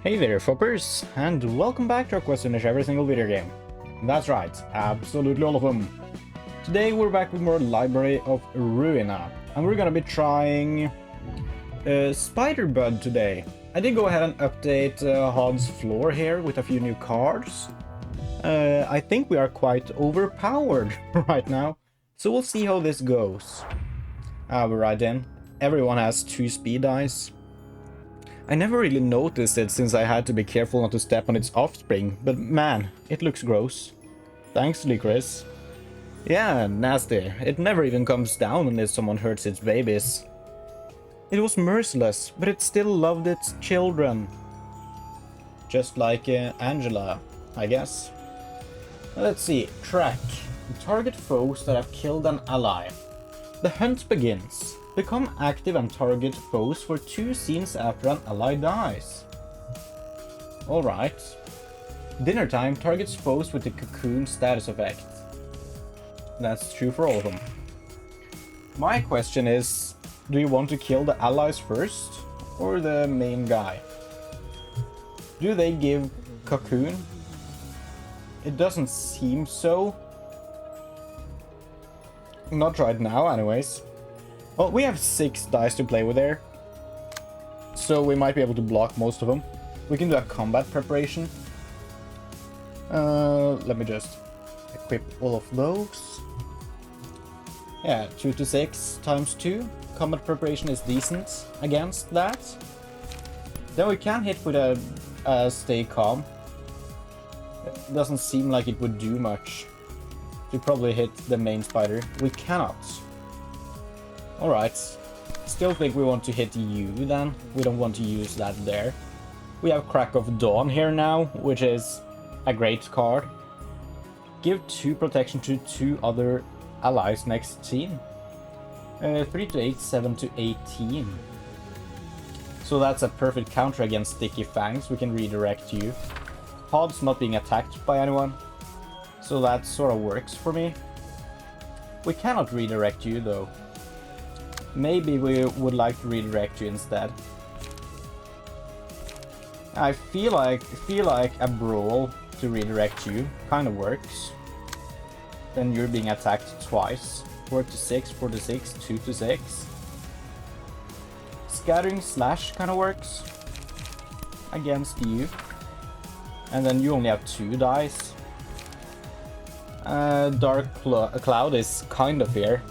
Hey there, Foppers, and welcome back to our quest to finish every single video game. That's right, absolutely all of them. Today we're back with more Library of Ruina, and we're gonna be trying Spider Bud today. I did go ahead and update Hod's floor here with a few new cards. I think we are quite overpowered right now, so we'll see how this goes. We're right in. Everyone has 2 speed dice. I never really noticed it since I had to be careful not to step on its offspring, but man, it looks gross. Thanks, Licorice. Yeah, nasty. It never even comes down unless someone hurts its babies. It was merciless, but it still loved its children. Just like Angela, I guess. Let's see. Track. Target foes that have killed an ally. The hunt begins. Become active and target foes for 2 scenes after an ally dies. Alright. Dinner time targets foes with the cocoon status effect. That's true for all of them. My question is, do you want to kill the allies first, or the main guy? Do they give cocoon? It doesn't seem so. Not right now, anyways. Well, we have 6 dice to play with there, so we might be able to block most of them. We can do a combat preparation. Let me just equip all of those. Yeah, 2 to 6 times 2. Combat preparation is decent against that. Then we can hit with a stay calm. It doesn't seem like it would do much to probably hit the main spider. We cannot. Alright, still think we want to hit you then. We don't want to use that there. We have Crack of Dawn here now, which is a great card. Give 2 protection to 2 other allies next scene. 3 to 8, 7 to 18. So that's a perfect counter against Sticky Fangs. We can redirect you. Hod's not being attacked by anyone, so that sort of works for me. We cannot redirect you though. Maybe we would like to redirect you instead. I feel like a brawl to redirect you kind of works. Then you're being attacked twice. 4 to 6, 4 to 6, 2 to 6. Scattering Slash kind of works against you. And then you only have 2 dice. Dark Cloud is kind of here.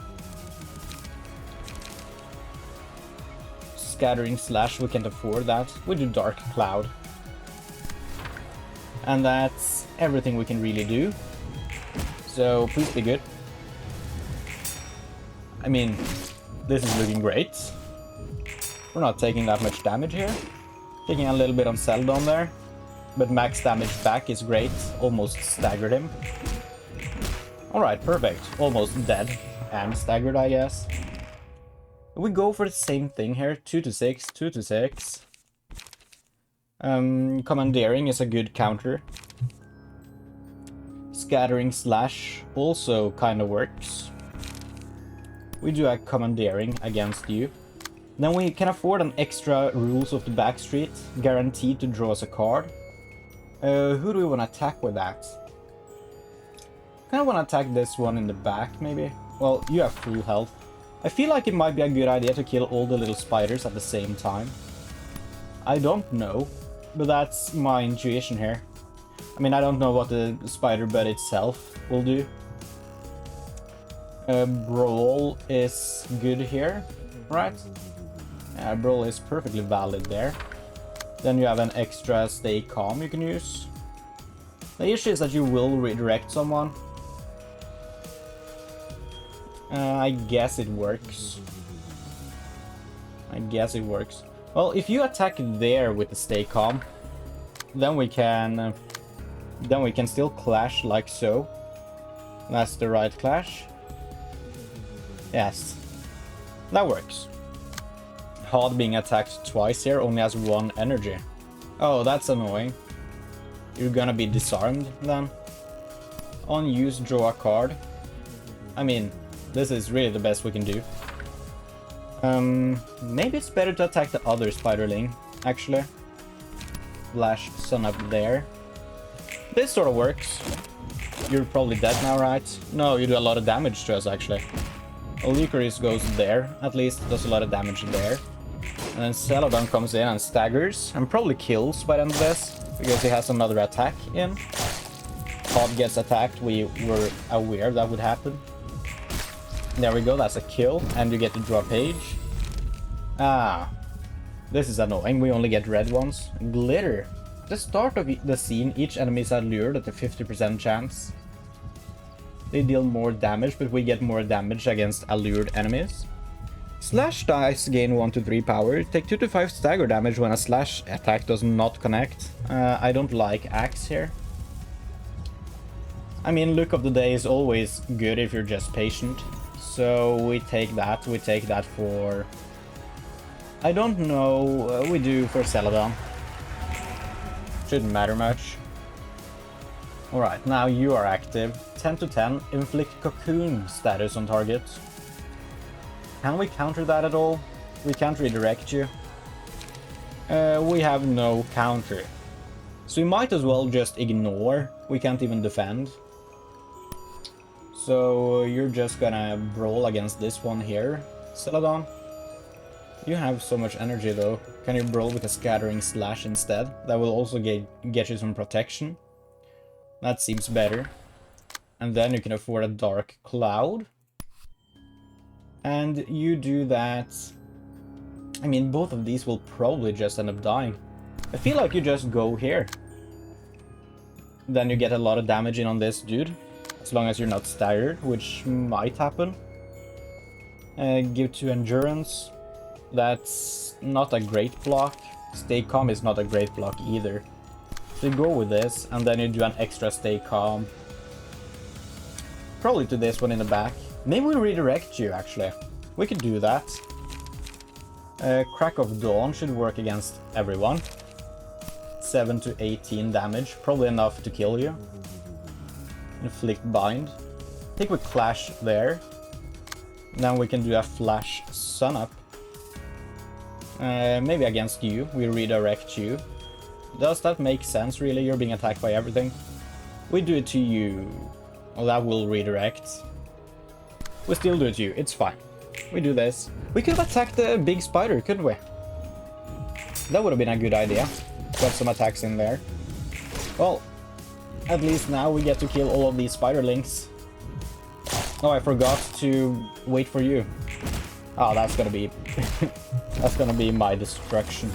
Scattering Slash, we can't afford that. We do Dark Cloud. And that's everything we can really do. So please be good. I mean, this is looking great. We're not taking that much damage here. Taking a little bit on Seldon there. But max damage back is great. Almost staggered him. Alright, perfect. Almost dead. And staggered, I guess. We go for the same thing here. 2 to 6, 2 to 6. Commandeering is a good counter. Scattering Slash also kind of works. We do a commandeering against you. Then we can afford an extra Rules of the Backstreet, guaranteed to draw us a card. Who do we want to attack with that? Kind of want to attack this one in the back, maybe. Well, you have full health. I feel like it might be a good idea to kill all the little spiders at the same time. I don't know, but that's my intuition here. I mean, I don't know what the Spider Bud itself will do. Brawl is good here, right? Yeah, Brawl is perfectly valid there. Then you have an extra Stay Calm you can use. The issue is that you will redirect someone. I guess it works. Well, if you attack there with the Stay Calm, then we can still clash like so. That's the right clash. Yes, that works. Hod being attacked twice here only has 1 energy. Oh, that's annoying. You're gonna be disarmed then. On use, draw a card. I mean, this is really the best we can do. Maybe it's better to attack the other spiderling, actually. Flash Sun up there. This sort of works. You're probably dead now, right? No, you do a lot of damage to us, actually. Licorice goes there, at least does a lot of damage there. And then Celadon comes in and staggers, and probably kills by the end of this, because he has another attack in. Pod gets attacked, we were aware that would happen. There we go, that's a kill, and you get to draw a page. Ah, this is annoying, we only get red ones. Glitter. At the start of the scene, each enemy is allured at a 50% chance. They deal more damage, but we get more damage against allured enemies. Slash dice gain 1 to 3 power. Take 2 to 5 stagger damage when a slash attack does not connect. I don't like axe here. I mean, look of the day is always good if you're just patient. So we take that for... I don't know, we do for Celadon. Shouldn't matter much. Alright, now you are active. 10 to 10, inflict cocoon status on target. Can we counter that at all? We can't redirect you. We have no counter. So we might as well just ignore. We can't even defend. So you're just gonna brawl against this one here, Celadon. You have so much energy though. Can you brawl with a scattering slash instead? That will also get you some protection. That seems better. And then you can afford a dark cloud. And you do that... I mean, both of these will probably just end up dying. I feel like you just go here. Then you get a lot of damage in on this dude. As long as you're not staggered, which might happen. Give 2 endurance. That's not a great block. Stay calm is not a great block either. So you go with this, and then you do an extra stay calm. Probably to this one in the back. Maybe we redirect you, actually. We could do that. Crack of Dawn should work against everyone. 7 to 18 damage, probably enough to kill you. Inflict Bind. I think we clash there. Then we can do a Flash Sun Up. Maybe against you, we redirect you. Does that make sense, really? You're being attacked by everything. We do it to you. Well, that will redirect. We still do it to you, it's fine. We do this. We could have attacked the big spider, couldn't we? That would have been a good idea. Got some attacks in there. Well, at least now we get to kill all of these spiderlings. Oh, I forgot to wait for you. Oh, that's gonna be... that's gonna be my destruction.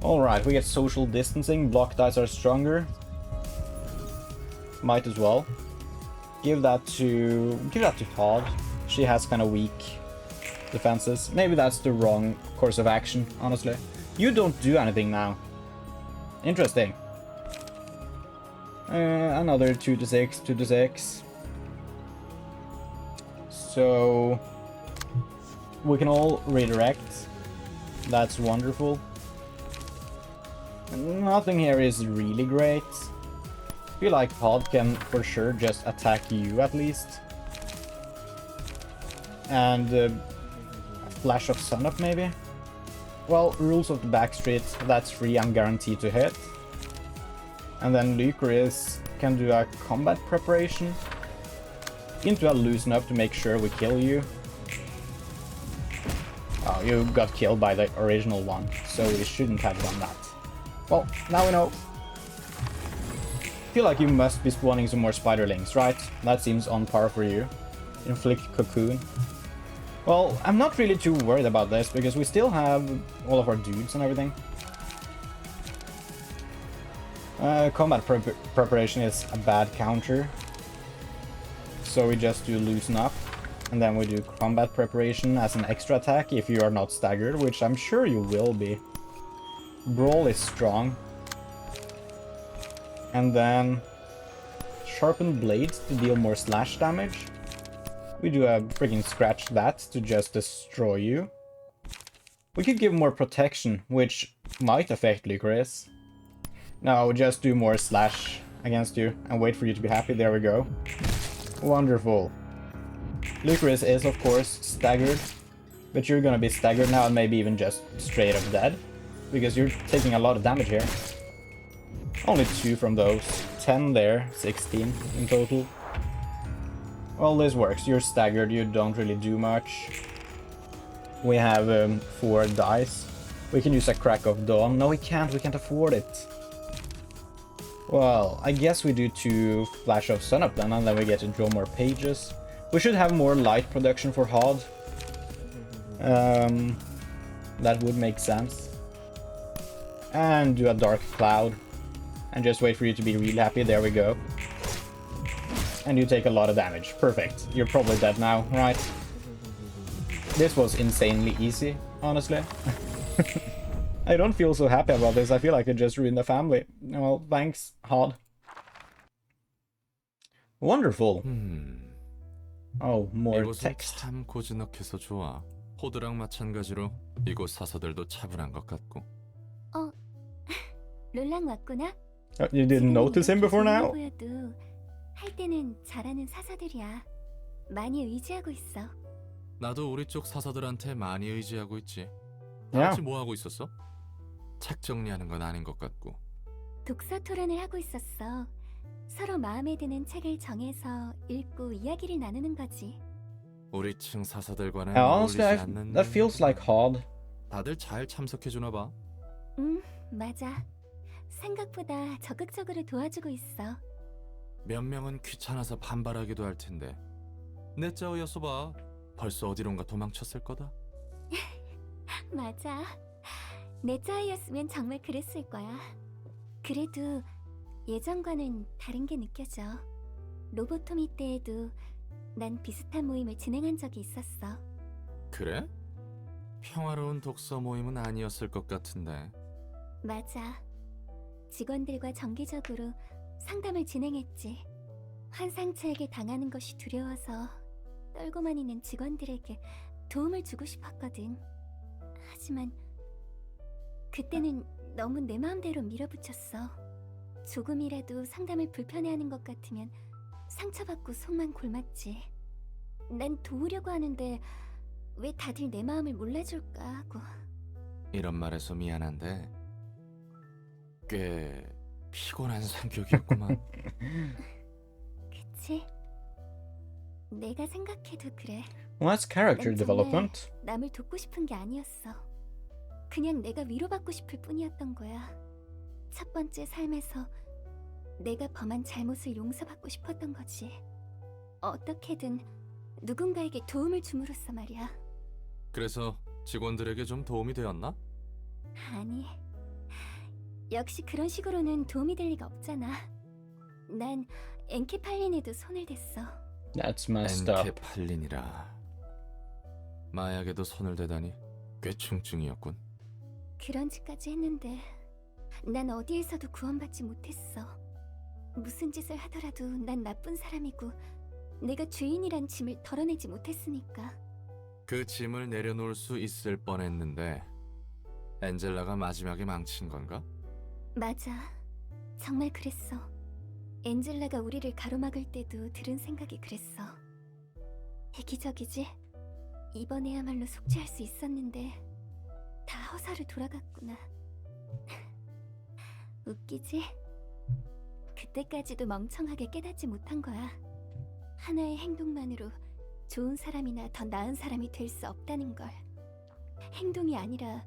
Alright, we get social distancing. Block dice are stronger. Might as well. Give that to Pod. She has kind of weak defenses. Maybe that's the wrong course of action, honestly. You don't do anything now. Interesting. Another 2 to 6, 2 to 6. So we can all redirect. That's wonderful. Nothing here is really great. I feel like Pod can for sure just attack you at least. And Flash of Sun Up maybe? Well, Rules of the Backstreet, that's free and guaranteed to hit. And then Licorice can do a combat preparation. Into a Loosen Up to make sure we kill you. Oh, you got killed by the original one, so we shouldn't have done that. Well, now we know. I feel like you must be spawning some more spiderlings, right? That seems on par for you. Inflict Cocoon. Well, I'm not really too worried about this, because we still have all of our dudes and everything. Combat preparation is a bad counter. So we just do Loosen Up. And then we do combat preparation as an extra attack if you are not staggered, which I'm sure you will be. Brawl is strong. And then Sharpened Blades to deal more slash damage. We do a freaking scratch that to just destroy you. We could give more protection, which might affect Licorice. No, just do more slash against you and wait for you to be happy. There we go. Wonderful. Licorice is, of course, staggered. But you're gonna be staggered now and maybe even just straight up dead. because you're taking a lot of damage here. Only 2 from those. 10 there, 16 in total. Well, this works. You're staggered, you don't really do much. We have 4 dice. We can use a Crack of Dawn. No, we can't afford it. Well, I guess we do 2 Flash of Sunup then, and then we get to draw more pages. We should have more light production for Hod. That would make sense. And do a Dark Cloud. And just wait for you to be real happy. There we go. And you take a lot of damage. Perfect. You're probably dead now, right? This was insanely easy, honestly. I don't feel so happy about this. I feel like I just ruined the family. Well, thanks, Hod. Wonderful. Oh, more text. 참 고즈넉해서 좋아. 호드랑 마찬가지로 이곳 사서들도 차분한 것 같고. 롤랑 왔구나. You didn't notice him before now? 보여도 할 때는 잘하는 사서들이야. 많이 의지하고 있어. 나도 우리 쪽 사서들한테 많이 의지하고 있지. Yeah. 같이 뭐 하고 있었어? 책 정리하는 건 아닌 것 같고. 독서 토론을 하고 있었어. 서로 마음에 드는 책을 정해서 읽고 이야기를 나누는 거지. 우리 층 사서들과는 Honestly, 어울리지 않는. that feels like Hod. 다들 잘 참석해 주나 봐. 맞아. 생각보다 적극적으로 도와주고 있어. 몇 명은 귀찮아서 반발하기도 할 텐데. 내 짜오였어 봐. 벌써 어디론가 도망쳤을 거다. 맞아. 내 짜이였으면 정말 그랬을 거야. 그래도 예전과는 다른 게 느껴져. 로보토미 때에도 난 비슷한 모임을 진행한 적이 있었어. 그래? 평화로운 독서 모임은 아니었을 것 같은데. 맞아. 직원들과 정기적으로 상담을 진행했지. 환상체에게 당하는 것이 두려워서 떨고만 있는 직원들에게 도움을 주고 싶었거든. 하지만 그때는 너무 내 마음대로 밀어붙였어. 조금이라도 상담을 불편해하는 것 같으면 상처받고 속만 골맞지. 난 도우려고 하는데 왜 다들 내 마음을 몰라줄까 하고. 이런 말해서 미안한데 꽤 피곤한 성격이었구만. 그치? 내가 생각해도 그래. Well, that's character 난 정말 development. 남을 돕고 싶은 게 아니었어. 그냥 내가 위로받고 싶을 뿐이었던 거야. 첫 번째 삶에서 내가 범한 잘못을 용서받고 싶었던 거지. 어떻게든 누군가에게 도움을 줌으로써 말이야. 그래서 직원들에게 좀 도움이 되었나? 아니, 역시 그런 식으로는 도움이 될 리가 없잖아. 난 엔케팔린에도 손을 댔어. That's messed up. 엔케팔린이라. 마약에도 손을 대다니 꽤 충증이었군. 그런 짓까지 했는데 난 어디에서도 구원받지 못했어. 무슨 짓을 하더라도 난 나쁜 사람이고 내가 죄인이란 짐을 덜어내지 못했으니까. 그 짐을 내려놓을 수 있을 뻔했는데 엔젤라가 마지막에 망친 건가? 맞아. 정말 그랬어. 엔젤라가 우리를 가로막을 때도 들은 생각이 그랬어. 이기적이지? 이번에야말로 속죄할 수 있었는데 다 허사로 돌아갔구나. 웃기지? 그때까지도 멍청하게 깨닫지 못한 거야. 하나의 행동만으로 좋은 사람이나 더 나은 사람이 될 수 없다는 걸. 행동이 아니라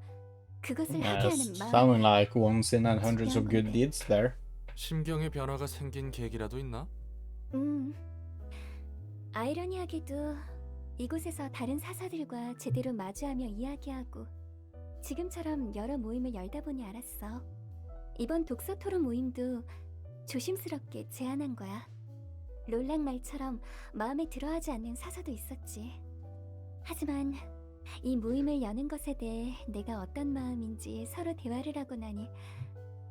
그것을 하게 하는 Yes, 마음. sounding like once in a hundreds of good deeds there. 심경의 변화가 생긴 계기라도 있나? 아이러니하게도 이곳에서 다른 사서들과 제대로 마주하며 이야기하고 지금처럼 여러 모임을 열다 보니 알았어. 이번 독서 토론 모임도 조심스럽게 제안한 거야. 롤랑 말처럼 마음에 들어하지 않는 사서도 있었지. 하지만 이 모임을 여는 것에 대해 내가 어떤 마음인지 서로 대화를 하고 나니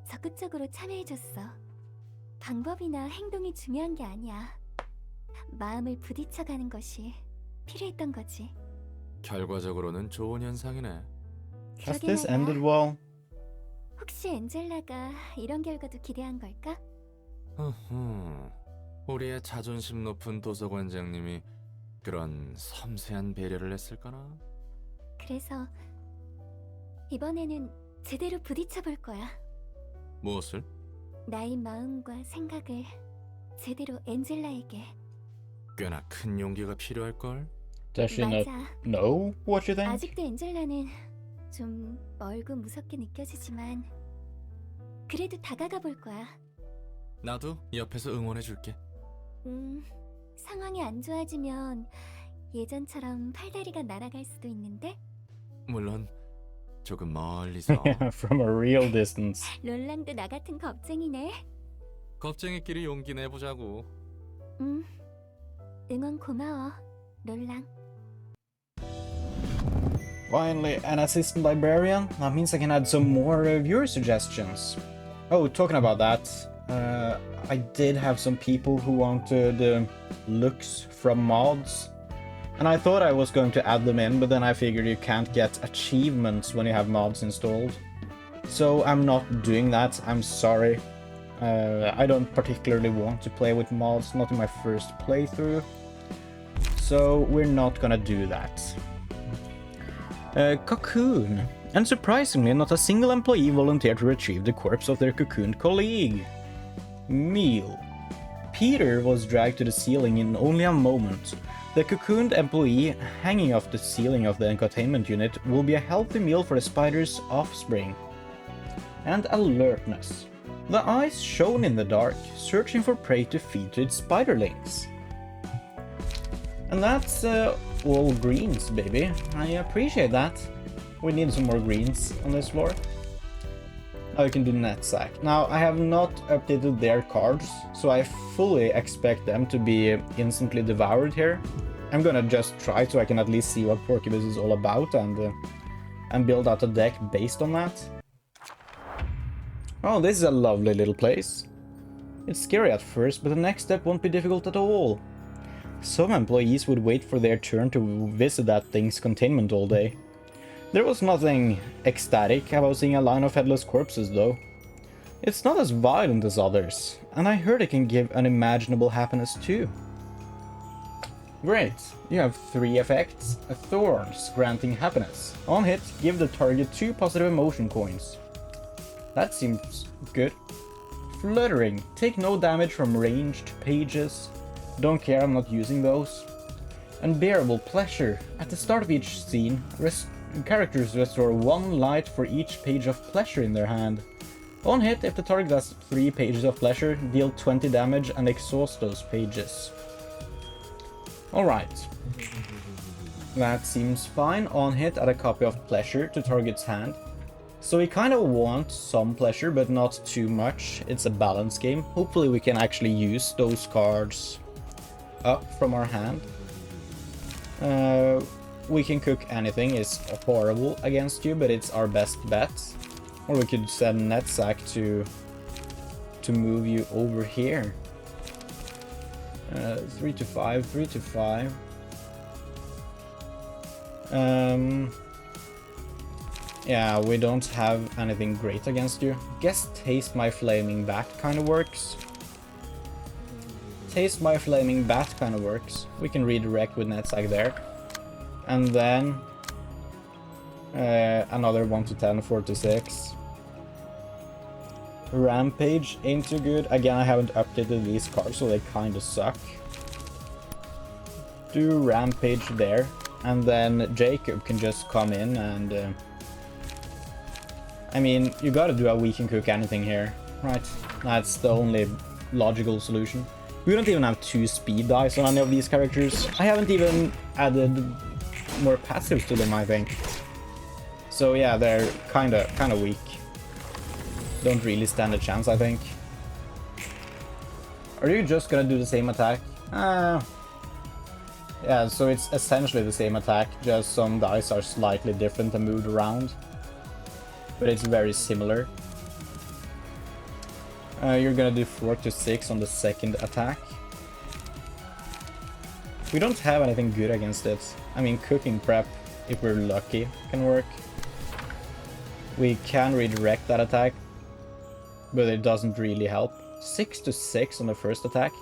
적극적으로 참여해줬어. 방법이나 행동이 중요한 게 아니야. 마음을 부딪혀가는 것이 필요했던 거지. 결과적으로는 좋은 현상이네. Has 그러게 this 말이야. ended well? 혹시 엔젤라가 이런 결과도 기대한 걸까? 우리의 자존심 높은 도서관장님이 그런 섬세한 배려를 했을까나? 그래서 이번에는 제대로 부딪혀볼 거야. 무엇을? 나의 마음과 생각을 제대로 엔젤라에게. 꽤나 큰 용기가 필요할걸? Does she not 맞아. know what you think? 아직도 엔젤라는 좀 멀고 무섭게 느껴지지만 그래도 다가가 볼 거야. 나도 옆에서 응원해줄게. 상황이 안 좋아지면 예전처럼 팔다리가 날아갈 수도 있는데. 물론 조금 멀리서. From a real distance. 롤랑도 나 같은 겁쟁이네. 겁쟁이끼리 용기 내보자고. 응원 고마워, 롤랑. Finally, an assistant librarian. That means I can add some more viewer suggestions. Oh, talking about that, I did have some people who wanted looks from mods. And I thought I was going to add them in, but then I figured you can't get achievements when you have mods installed. So I'm not doing that, I'm sorry. I don't particularly want to play with mods, not in my first playthrough. So we're not gonna do that. Cocoon. And surprisingly, not a single employee volunteered to retrieve the corpse of their cocooned colleague. Meal. Peter was dragged to the ceiling in only a moment. The cocooned employee hanging off the ceiling of the containment unit will be a healthy meal for the spider's offspring. And alertness. The eyes shone in the dark, searching for prey to feed to its spiderlings. And that's all greens, baby. I appreciate that. We need some more greens on this floor. Now we can do Netzach. Now, I have not updated their cards, so I fully expect them to be instantly devoured here. I'm gonna just try so I can at least see what Porccubus is all about and build out a deck based on that. Oh, this is a lovely little place. It's scary at first, but the next step won't be difficult at all. Some employees would wait for their turn to visit that thing's containment all day. There was nothing ecstatic about seeing a line of headless corpses, though. It's not as violent as others, and I heard it can give unimaginable happiness too. Great, you have 3 effects. Thorns, granting happiness. On hit, give the target 2 positive emotion coins. That seems good. Fluttering, take no damage from ranged pages. Don't care, I'm not using those. Unbearable pleasure. At the start of each scene, characters restore 1 light for each page of pleasure in their hand. On hit, if the target has 3 pages of pleasure, deal 20 damage and exhaust those pages. Alright. That seems fine. On hit, add a copy of pleasure to target's hand. So we kind of want some pleasure, but not too much. It's a balance game. Hopefully we can actually use those cards up from our hand. We can cook anything, is horrible against you, but it's our best bet. Or we could send Netzach to move you over here. 3 to 5, 3 to 5. Yeah, we don't have anything great against you. Guess Taste My Flaming Bat kind of works. Taste My Flaming Bat kind of works. We can redirect with Netzach there. And then another 1 to 10, 4 to 6. Rampage ain't too good. Again, I haven't updated these cards, so they kind of suck. Do Rampage there. And then Jacob can just come in and... I mean, you gotta do a we can cook anything here, right? That's the only logical solution. We don't even have 2 speed dice on any of these characters. I haven't even added more passives to them, I think. So yeah, they're kinda weak. Don't really stand a chance, I think. Are you just gonna do the same attack? Yeah, so it's essentially the same attack, just some dice are slightly different and moved around. But it's very similar. You're gonna do 4 to 6 on the second attack. We don't have anything good against it. I mean, cooking prep, if we're lucky, can work. We can redirect that attack, but it doesn't really help. 6 to 6 on the first attack.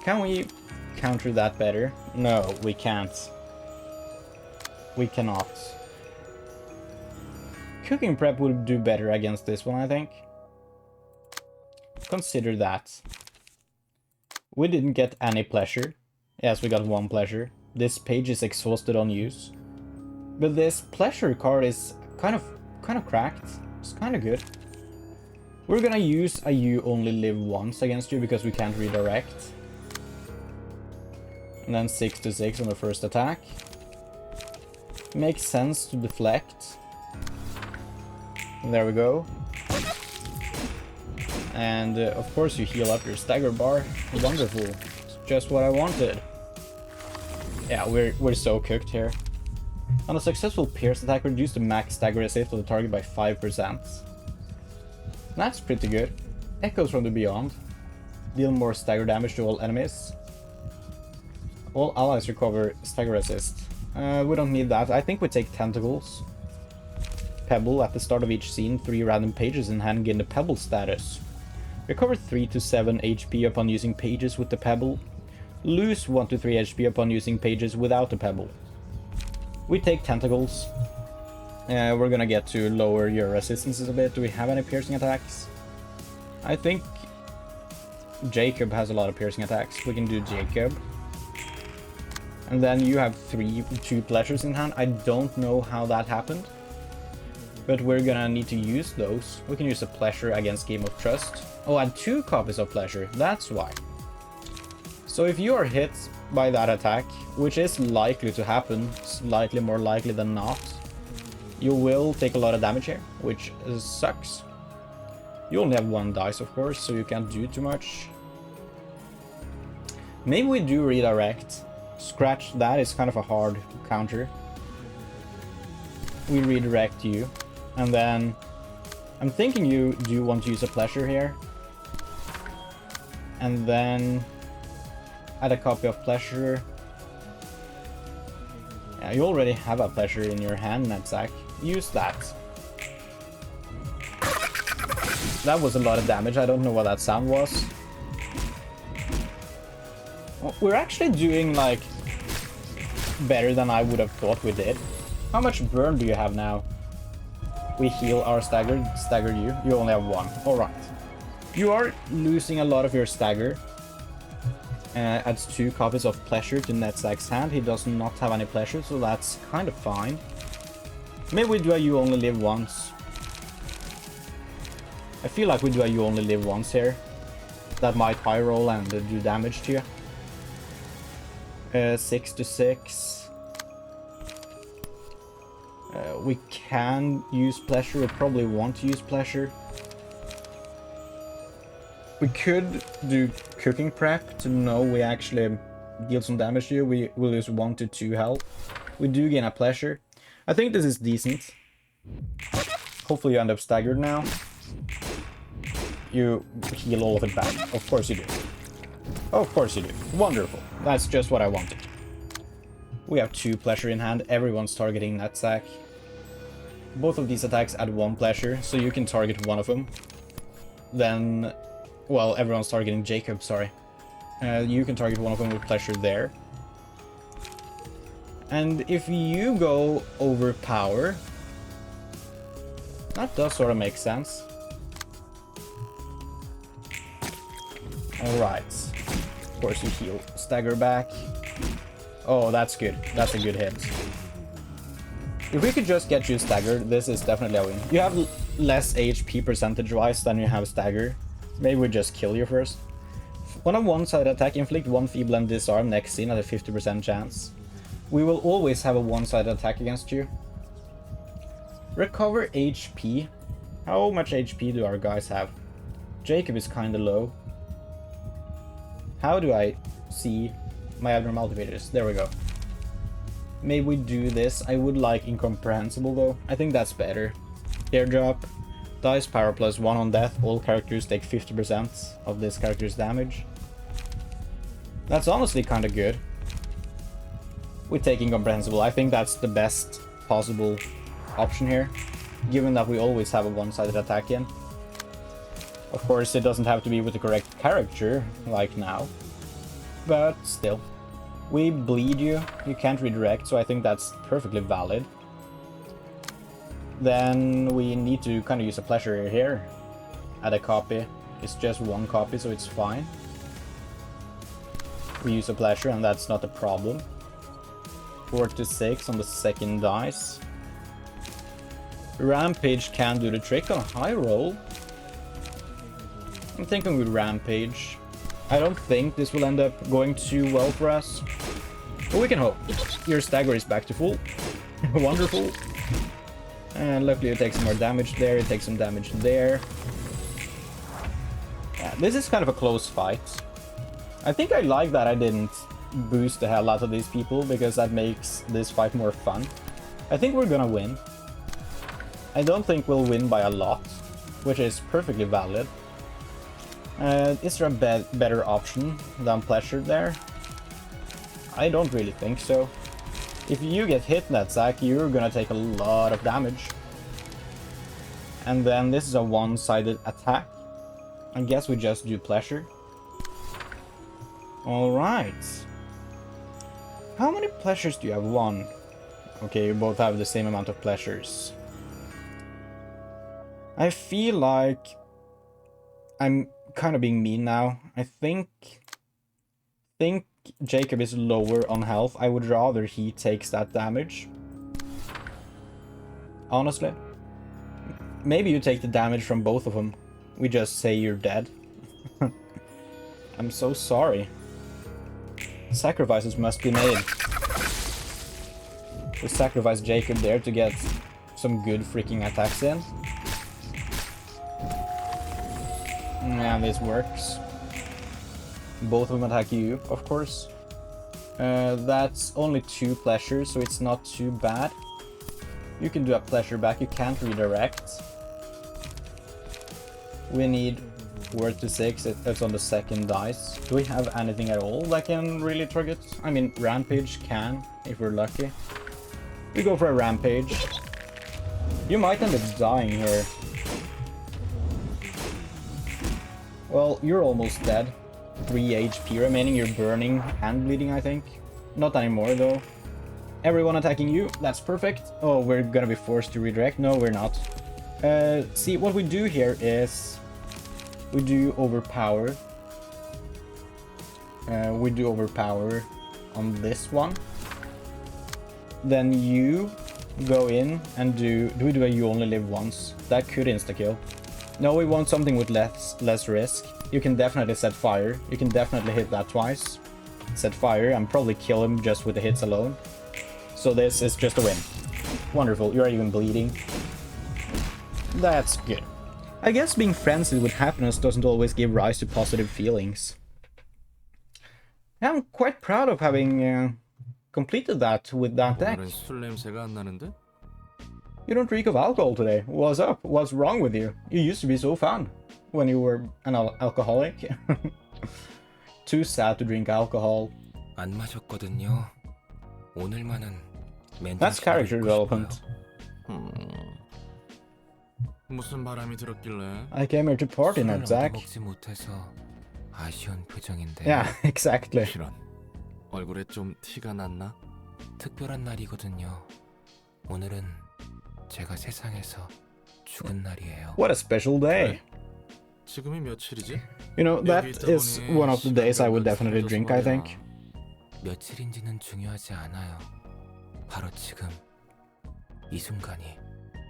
Can we counter that better? No, we can't. We cannot. cooking prep would do better against this one, I think. Consider that. We didn't get any pleasure. Yes, we got 1 pleasure. This page is exhausted on use. But this pleasure card is kind of cracked. It's kind of good. We're gonna use a you only live once against you because we can't redirect. And then 6 to 6 on the first attack. Makes sense to deflect. There we go. And of course you heal up your stagger bar. Wonderful. It's just what I wanted. Yeah, we're so cooked here. On a successful pierce attack, reduce the max stagger resist of the target by 5%. That's pretty good. Echoes from the beyond. Deal more stagger damage to all enemies. All allies recover stagger resist. We don't need that. I think we take tentacles. Pebble at the start of each scene. 3 random pages in hand gain the pebble status. Recover 3 to 7 HP upon using pages with the pebble. Lose 1 to 3 HP upon using pages without the pebble. We take tentacles. We're gonna get to lower your resistances a bit. Do we have any piercing attacks? I think Jacob has a lot of piercing attacks. We can do Jacob. And then you have 2 pleasures in hand. I don't know how that happened. But we're gonna need to use those. We can use a pleasure against Game of Trust. Oh, add 2 copies of pleasure. That's why. So if you are hit by that attack, which is likely to happen, slightly more likely than not, you will take a lot of damage here, which sucks. You only have 1 dice, of course, so you can't do too much. Maybe we do redirect. Scratch that is kind of a hard counter. We redirect you. And then I'm thinking you do want to use a pleasure here. And then add a copy of pleasure. Yeah, you already have a pleasure in your hand, Netzach. Use that. That was a lot of damage. I don't know what that sound was. Well, we're actually doing, like, better than I would have thought we did. How much burn do you have now? We heal our stagger you. You only have 1. Alright. You are losing a lot of your stagger. Adds 2 copies of pleasure to Netzach's hand. He does not have any pleasure, so that's kind of fine. Maybe we do a you only live once. I feel like we do a you only live once here. That might high roll and do damage to you. 6 to 6. We can use pleasure. We probably want to use pleasure. We could do cooking prep to know we actually deal some damage to you. We will lose 1 to 2 health. We do gain a pleasure. I think this is decent. Hopefully you end up staggered now. You heal all of it back. Of course you do. Of course you do. Wonderful. That's just what I wanted. We have 2 pleasure in hand. Everyone's targeting Netzach. Both of these attacks add 1 pleasure, so you can target one of them. Then, well, everyone's targeting Jacob, sorry. You can target one of them with pleasure there. And if you go overpower, that does sort of make sense. Alright. Of course you heal. Stagger back. Oh, that's good. That's a good hit. If we could just get you staggered, this is definitely a win. You have less HP percentage-wise than you have stagger. Maybe we just kill you first. On a one-sided attack, inflict 1 feeble and disarm next scene at a 50% chance. We will always have a one-sided attack against you. Recover HP. How much HP do our guys have? Jacob is kinda low. How do I see my abnormalities? There we go. Maybe we do this. I would like incomprehensible though. I think that's better. Teardrop. Dice power plus 1 on death. All characters take 50% of this character's damage. That's honestly kind of good. We take incomprehensible. I think that's the best possible option here, given that we always have a one-sided attack in. Of course, it doesn't have to be with the correct character, like now. But still. We bleed you. You can't redirect, so I think that's perfectly valid. then we need to kind of use a pleasure here. Add a copy. It's just one copy, so it's fine. We use a pleasure, and that's not a problem. 4 to 6 on the second dice. Rampage can do the trick on a high roll. I'm thinking with Rampage. I don't think this will end up going too well for us. But we can hope. Your stagger is back to full. Wonderful. And luckily it takes some more damage there, it takes some damage there. Yeah, this is kind of a close fight. I think I like that I didn't boost the hell out of these people, because that makes this fight more fun. I think we're gonna win. I don't think we'll win by a lot, which is perfectly valid. Is there a better option than pleasure there? I don't really think so. If you get hit, Netzach, you're gonna take a lot of damage. And then this is a one-sided attack. I guess we just do pleasure. Alright. How many pleasures do you have? 1. Okay, you both have the same amount of pleasures. I feel like I'm kind of being mean now. I think Jacob is lower on health. I would rather he takes that damage. Honestly. Maybe you take the damage from both of them. We just say you're dead. I'm so sorry. Sacrifices must be made. We sacrifice Jacob there to get some good freaking attacks in. And this works. Both of them attack you, of course. That's only 2 pleasures, so it's not too bad. You can do a pleasure back, you can't redirect. We need 4 to 6, it's on the second dice. Do we have anything at all that can really target? I mean, Rampage can, if we're lucky. We go for a Rampage. You might end up dying here. Well, you're almost dead. 3 HP remaining, you're burning and bleeding, I think. Not anymore, though. Everyone attacking you, that's perfect. Oh, we're gonna be forced to redirect. No, we're not. See, what we do here is... we do overpower. We do overpower on this one. Then you go in and do we do a you only live once? That could insta-kill. No, we want something with less risk. You can definitely set fire. You can definitely hit that twice. Set fire and probably kill him just with the hits alone. So this is just a win. Wonderful, you're even bleeding. That's good. I guess being frenzied with happiness doesn't always give rise to positive feelings. I'm quite proud of having completed that with that deck. 오늘은 술 냄새가 안 나는데? You don't reek of alcohol today. What's up? What's wrong with you? You used to be so fun when you were an alcoholic. Too sad to drink alcohol. 안 마셨거든요. 오늘만은 That's character development. 무슨 바람이 들었길래? I came here to party, Netzach. 먹지 못해서 아쉬운 표정인데. Yeah, exactly. 이런. 얼굴에 좀 티가 났나? 특별한 날이거든요. 오늘은 제가 세상에서 죽은 날이에요. What a special day. 지금이 며칠이지? You know, that is one of the days I would definitely drink, I think. 며칠인지는 중요하지 않아요. 바로 지금 이 순간이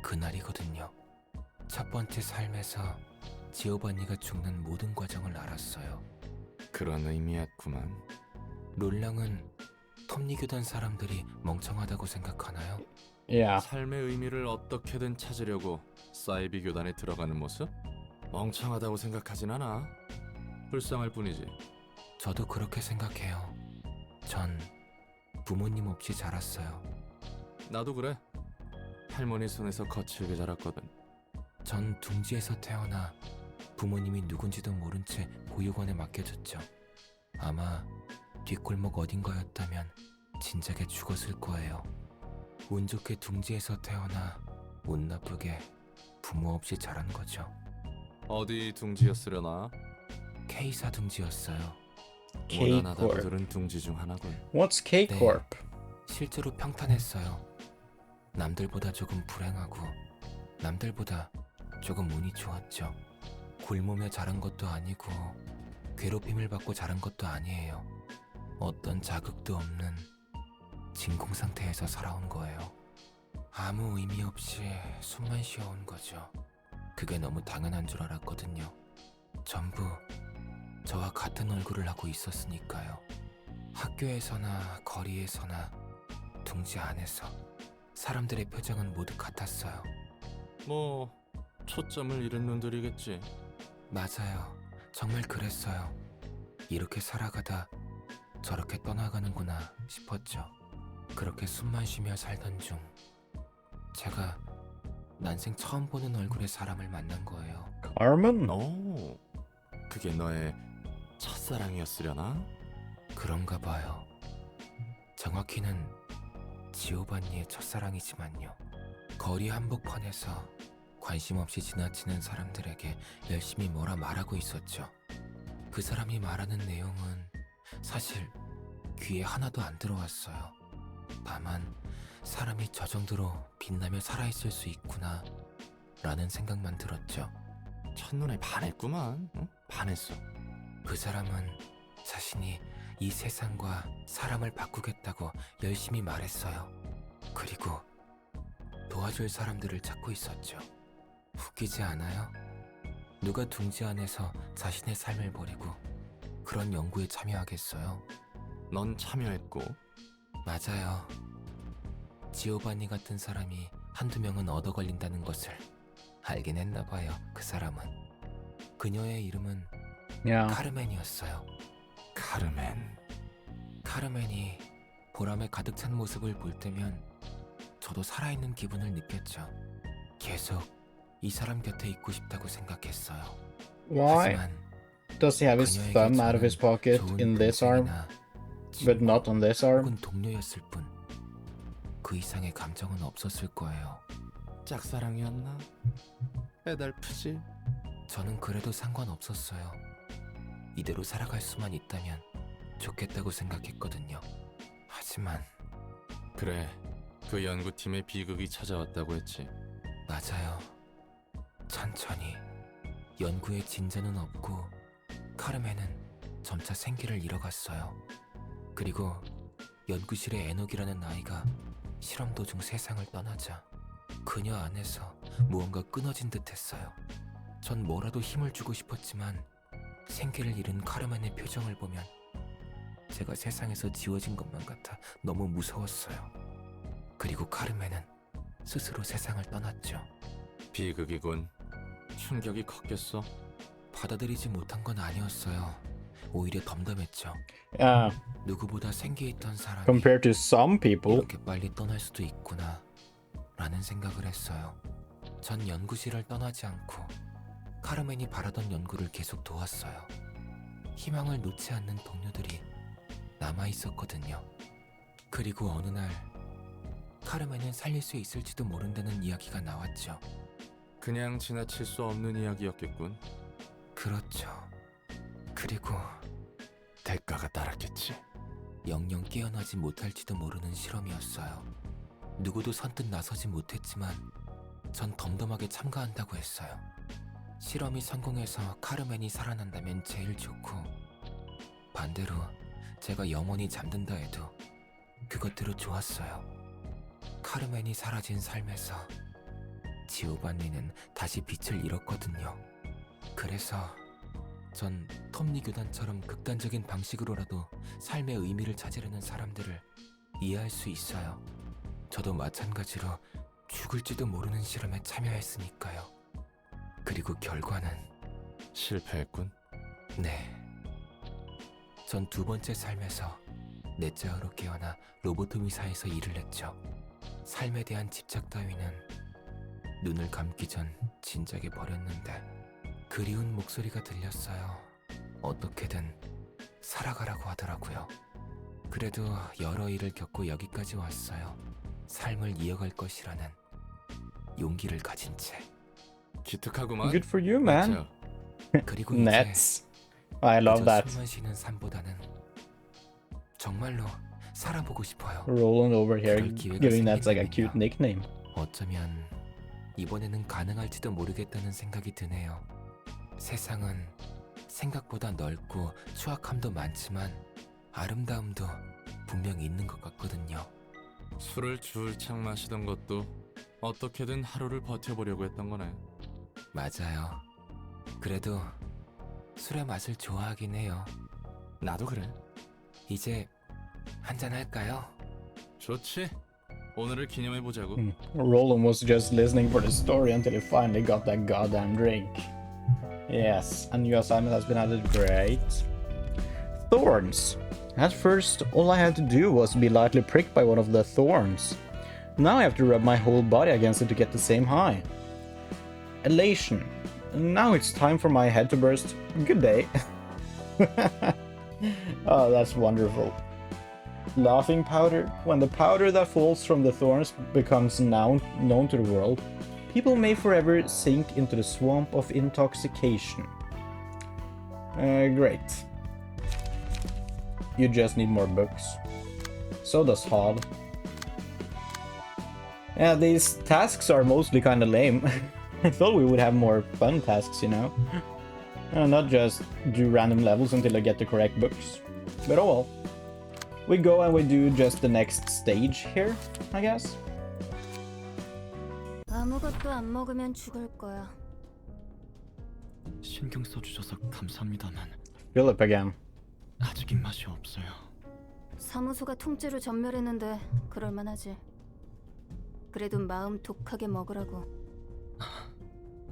그날이거든요. 첫 번째 삶에서 지오바니가 죽는 모든 과정을 알았어요. 그런 의미였구만. 롤랑은 톱니교단 사람들이 멍청하다고 생각하나요? Yeah. 삶의 의미를 어떻게든 찾으려고 사이비 교단에 들어가는 모습? 멍청하다고 생각하진 않아. 불쌍할 뿐이지. 저도 그렇게 생각해요. 전 부모님 없이 자랐어요. 나도 그래. 할머니 손에서 거칠게 자랐거든. 전 둥지에서 태어나 부모님이 누군지도 모른 채 보육원에 맡겨졌죠. 아마 뒷골목 어딘가였다면 진작에 죽었을 거예요. 운 좋게 둥지에서 태어나 운 나쁘게 부모 없이 자란 거죠. 어디 둥지였으려나? K사 둥지였어요. 무난하다고 들은 둥지 중 하나군. What's K-Corp? 실제로 평탄했어요. 남들보다 조금 불행하고 남들보다 조금 운이 좋았죠. 굶으며 자란 것도 아니고 괴롭힘을 받고 자란 것도 아니에요. 어떤 자극도 없는 진공 상태에서 살아온 거예요. 아무 의미 없이 숨만 쉬어온 거죠. 그게 너무 당연한 줄 알았거든요. 전부 저와 같은 얼굴을 하고 있었으니까요. 학교에서나 거리에서나 둥지 안에서 사람들의 표정은 모두 같았어요. 뭐 초점을 잃은 놈들이겠지. 맞아요. 정말 그랬어요. 이렇게 살아가다 저렇게 떠나가는구나 싶었죠. 그렇게 숨만 쉬며 살던 중 제가 난생 처음 보는 얼굴의 사람을 만난 거예요. Carmen? 오, 그게 너의 첫사랑이었으려나? 그런가 봐요. 정확히는 지오반니의 첫사랑이지만요. 거리 한복판에서 관심 없이 지나치는 사람들에게 열심히 뭐라 말하고 있었죠. 그 사람이 말하는 내용은 사실 귀에 하나도 안 들어왔어요. 다만 사람이 저 정도로 빛나며 살아있을 수 있구나 라는 생각만 들었죠. 첫눈에 반했구만. 응? 반했어. 그 사람은 자신이 이 세상과 사람을 바꾸겠다고 열심히 말했어요. 그리고 도와줄 사람들을 찾고 있었죠. 웃기지 않아요? 누가 둥지 안에서 자신의 삶을 버리고 그런 연구에 참여하겠어요? 넌 참여했고. 맞아요. 지오바니 같은 사람이 한두 명은 얻어 걸린다는 것을 알긴 했나 봐요. 그 사람은. 그녀의 이름은 Yeah. 카르멘이었어요. 카르멘. 카르멘이 보람에 가득 찬 모습을 볼 때면 저도 살아있는 기분을 느꼈죠. 계속 이 사람 곁에 있고 싶다고 생각했어요. Why 하지만 does he have his 그녀에게 thumb out of his 저는 pocket 좋은 in this arm, 동생이나 but 친구 not on this arm? 혹은 동료였을 뿐 그 이상의 감정은 없었을 거예요. 짝사랑이었나? 애달프지? 저는 그래도 상관없었어요. 이대로 살아갈 수만 있다면 좋겠다고 생각했거든요. 하지만 그래, 그 연구팀의 비극이 찾아왔다고 했지. 맞아요. 천천히 연구에 진전은 없고 카르멘은 점차 생기를 잃어갔어요. 그리고 연구실의 에녹이라는 아이가 실험 도중 세상을 떠나자 그녀 안에서 무언가 끊어진 듯 했어요. 전 뭐라도 힘을 주고 싶었지만 생기를 잃은 카르멘의 표정을 보면 제가 세상에서 지워진 것만 같아 너무 무서웠어요. 그리고 카르멘은 스스로 세상을 떠났죠. 비극이군. 충격이 컸겠어. 받아들이지 못한 건 아니었어요. 오히려 덤덤했죠. Yeah. 누구보다 생기있던 사람이 Compared to some people. 이렇게 빨리 떠날 수도 있구나 라는 생각을 했어요. 전 연구실을 떠나지 않고 카르멘이 바라던 연구를 계속 도왔어요. 희망을 놓지 않는 동료들이 남아있었거든요. 그리고 어느 날 카르멘은 살릴 수 있을지도 모른다는 이야기가 나왔죠. 그냥 지나칠 수 없는 이야기였겠군. 그렇죠. 그리고 대가가 따랐겠지. 영영 깨어나지 못할지도 모르는 실험이었어요. 누구도 선뜻 나서지 못했지만 전 덤덤하게 참가한다고 했어요. 실험이 성공해서 카르멘이 살아난다면 제일 좋고 반대로 제가 영원히 잠든다 해도 그것대로 좋았어요. 카르멘이 사라진 삶에서 지오반니는 다시 빛을 잃었거든요. 그래서 전 톱니 교단처럼 극단적인 방식으로라도 삶의 의미를 찾으려는 사람들을 이해할 수 있어요. 저도 마찬가지로 죽을지도 모르는 실험에 참여했으니까요. 그리고 결과는 실패했군. 네. 전 두 번째 삶에서 넷자으로 깨어나 로보토미사에서 일을 했죠. 삶에 대한 집착 따위는 눈을 감기 전 진작에 버렸는데 그리운 목소리가 들렸어요. 어떻게든 살아가라고 하더라고요. 그래도 여러 일을 겪고 여기까지 왔어요. 삶을 이어갈 것이라는 용기를 가진 채. 기특하구만. Good for you, man. 맞아. 그리고 이제 Nets. I love 그저 that. 숨만 쉬는 삶보다는 정말로 살아보고 싶어요. Roland over here 그럴 기회가 giving Nets like a 생긴다면요. cute nickname. 어쩌면 이번에는 가능할지도 모르겠다는 생각이 드네요. 세상은 생각보다 넓고 추악함도 많지만 아름다움도 분명히 있는 것 같거든요. 술을 줄창 마시던 것도 어떻게든 하루를 버텨보려고 했던 거네. 맞아요. 그래도 술의 맛을 좋아하긴 해요. 나도 그래. 이제 한잔 할까요? 좋지. 오늘을 기념해보자고. Roland was just listening for the story until he finally got that goddamn drink. Yes, a new assignment has been added. Great. Thorns. At first, all I had to do was be lightly pricked by one of the thorns. Now I have to rub my whole body against it to get the same high. Elation. Now it's time for my head to burst. Good day. Oh, that's wonderful. Laughing powder. When the powder that falls from the thorns becomes known to the world, people may forever sink into the swamp of intoxication. Great. You just need more books. So does Hod. Yeah, these tasks are mostly kinda lame. I thought we would have more fun tasks, you know? And not just do random levels until I get the correct books. But oh well. We go and we do just the next stage here, I guess. 아무것도 안 먹으면 죽을 거야. 신경 써주셔서 감사합니다만 Philip again. 아직 입맛이 없어요. 사무소가 통째로 전멸했는데 그럴만하지. 그래도 마음 독하게 먹으라고.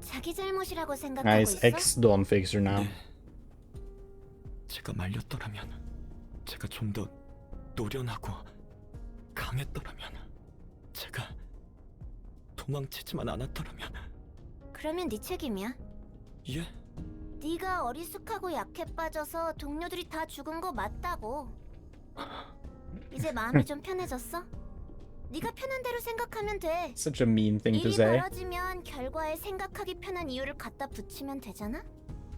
자기 잘못이라고 생각하고 Nice 있어? ex-Dawn fixer now. 제가 말렸더라면, 제가 좀 더 노련하고 강했더라면, 제가 도망치지만 않았더라면. 그러면 네 책임이야. 예? 네가 어리숙하고 약해 빠져서 동료들이 다 죽은 거 맞다고. 이제 마음이 좀 편해졌어? 네가 편한 대로 생각하면 돼. Such a mean thing to 일이 say. 벌어지면 결과에 생각하기 편한 이유를 갖다 붙이면 되잖아?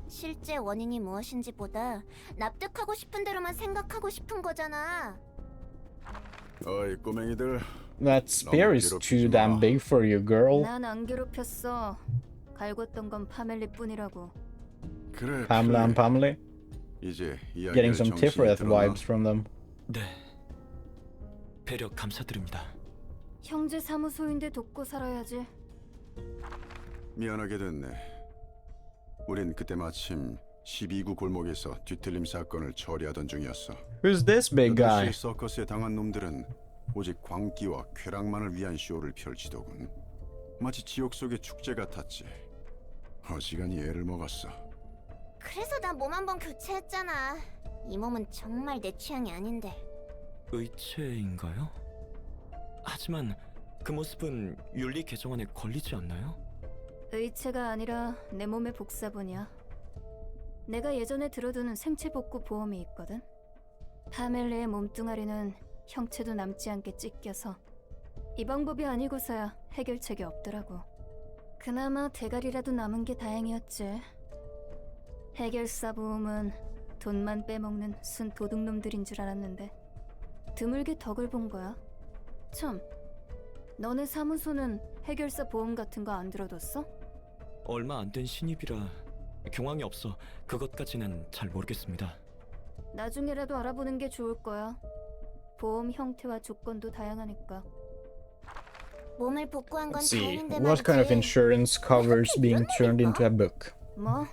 실제 원인이 무엇인지보다 납득하고 싶은 대로만 생각하고 싶은 거잖아. 어이 꼬맹이들, That spear is too damn big for you, girl. 난 안 괴롭혔어. 갈궜던 건 파멜리뿐이라고. 그래 Pamela and Pamela. 이제 이야기를 Getting some 정신이 Tiferet 들었나? vibes from them. 네. 배려 감사드립니다. 형제 사무소인데 돕고 살아야지. 미안하게 됐네. 우린 그때 마침 12구 골목에서 뒤틀림 사건을 처리하던 중이었어. Who's this big 그 guy? 당시 서커스에 당한 놈들은 오직 광기와 쾌락만을 위한 쇼를 펼치더군. 마치 지옥 속의 축제 같았지. 어지간히 애를 먹었어. 그래서 나 몸 한 번 교체했잖아. 이 몸은 정말 내 취향이 아닌데. 의체인가요? 하지만 그 모습은 윤리 개정안에 걸리지 않나요? 의체가 아니라 내 몸의 복사본이야. 내가 예전에 들어두는 생체 복구 보험이 있거든. 파멜레의 몸뚱아리는 형체도 남지 않게 찢겨서 이 방법이 아니고서야 해결책이 없더라고. 그나마 대가리라도 남은 게 다행이었지. 해결사 보험은 돈만 빼먹는 순 도둑놈들인 줄 알았는데 드물게 덕을 본 거야. 참, 너네 사무소는 해결사 보험 같은 거 안 들어뒀어? 얼마 안 된 신입이라 경황이 없어 그것까지는 잘 모르겠습니다. 나중에라도 알아보는 게 좋을 거야. 보험 형태와 조건도 다양하니까. 몸을 복구한 건 Let's see. 다행인데 What kind of 말이지. insurance covers being turned into a book? 뭐?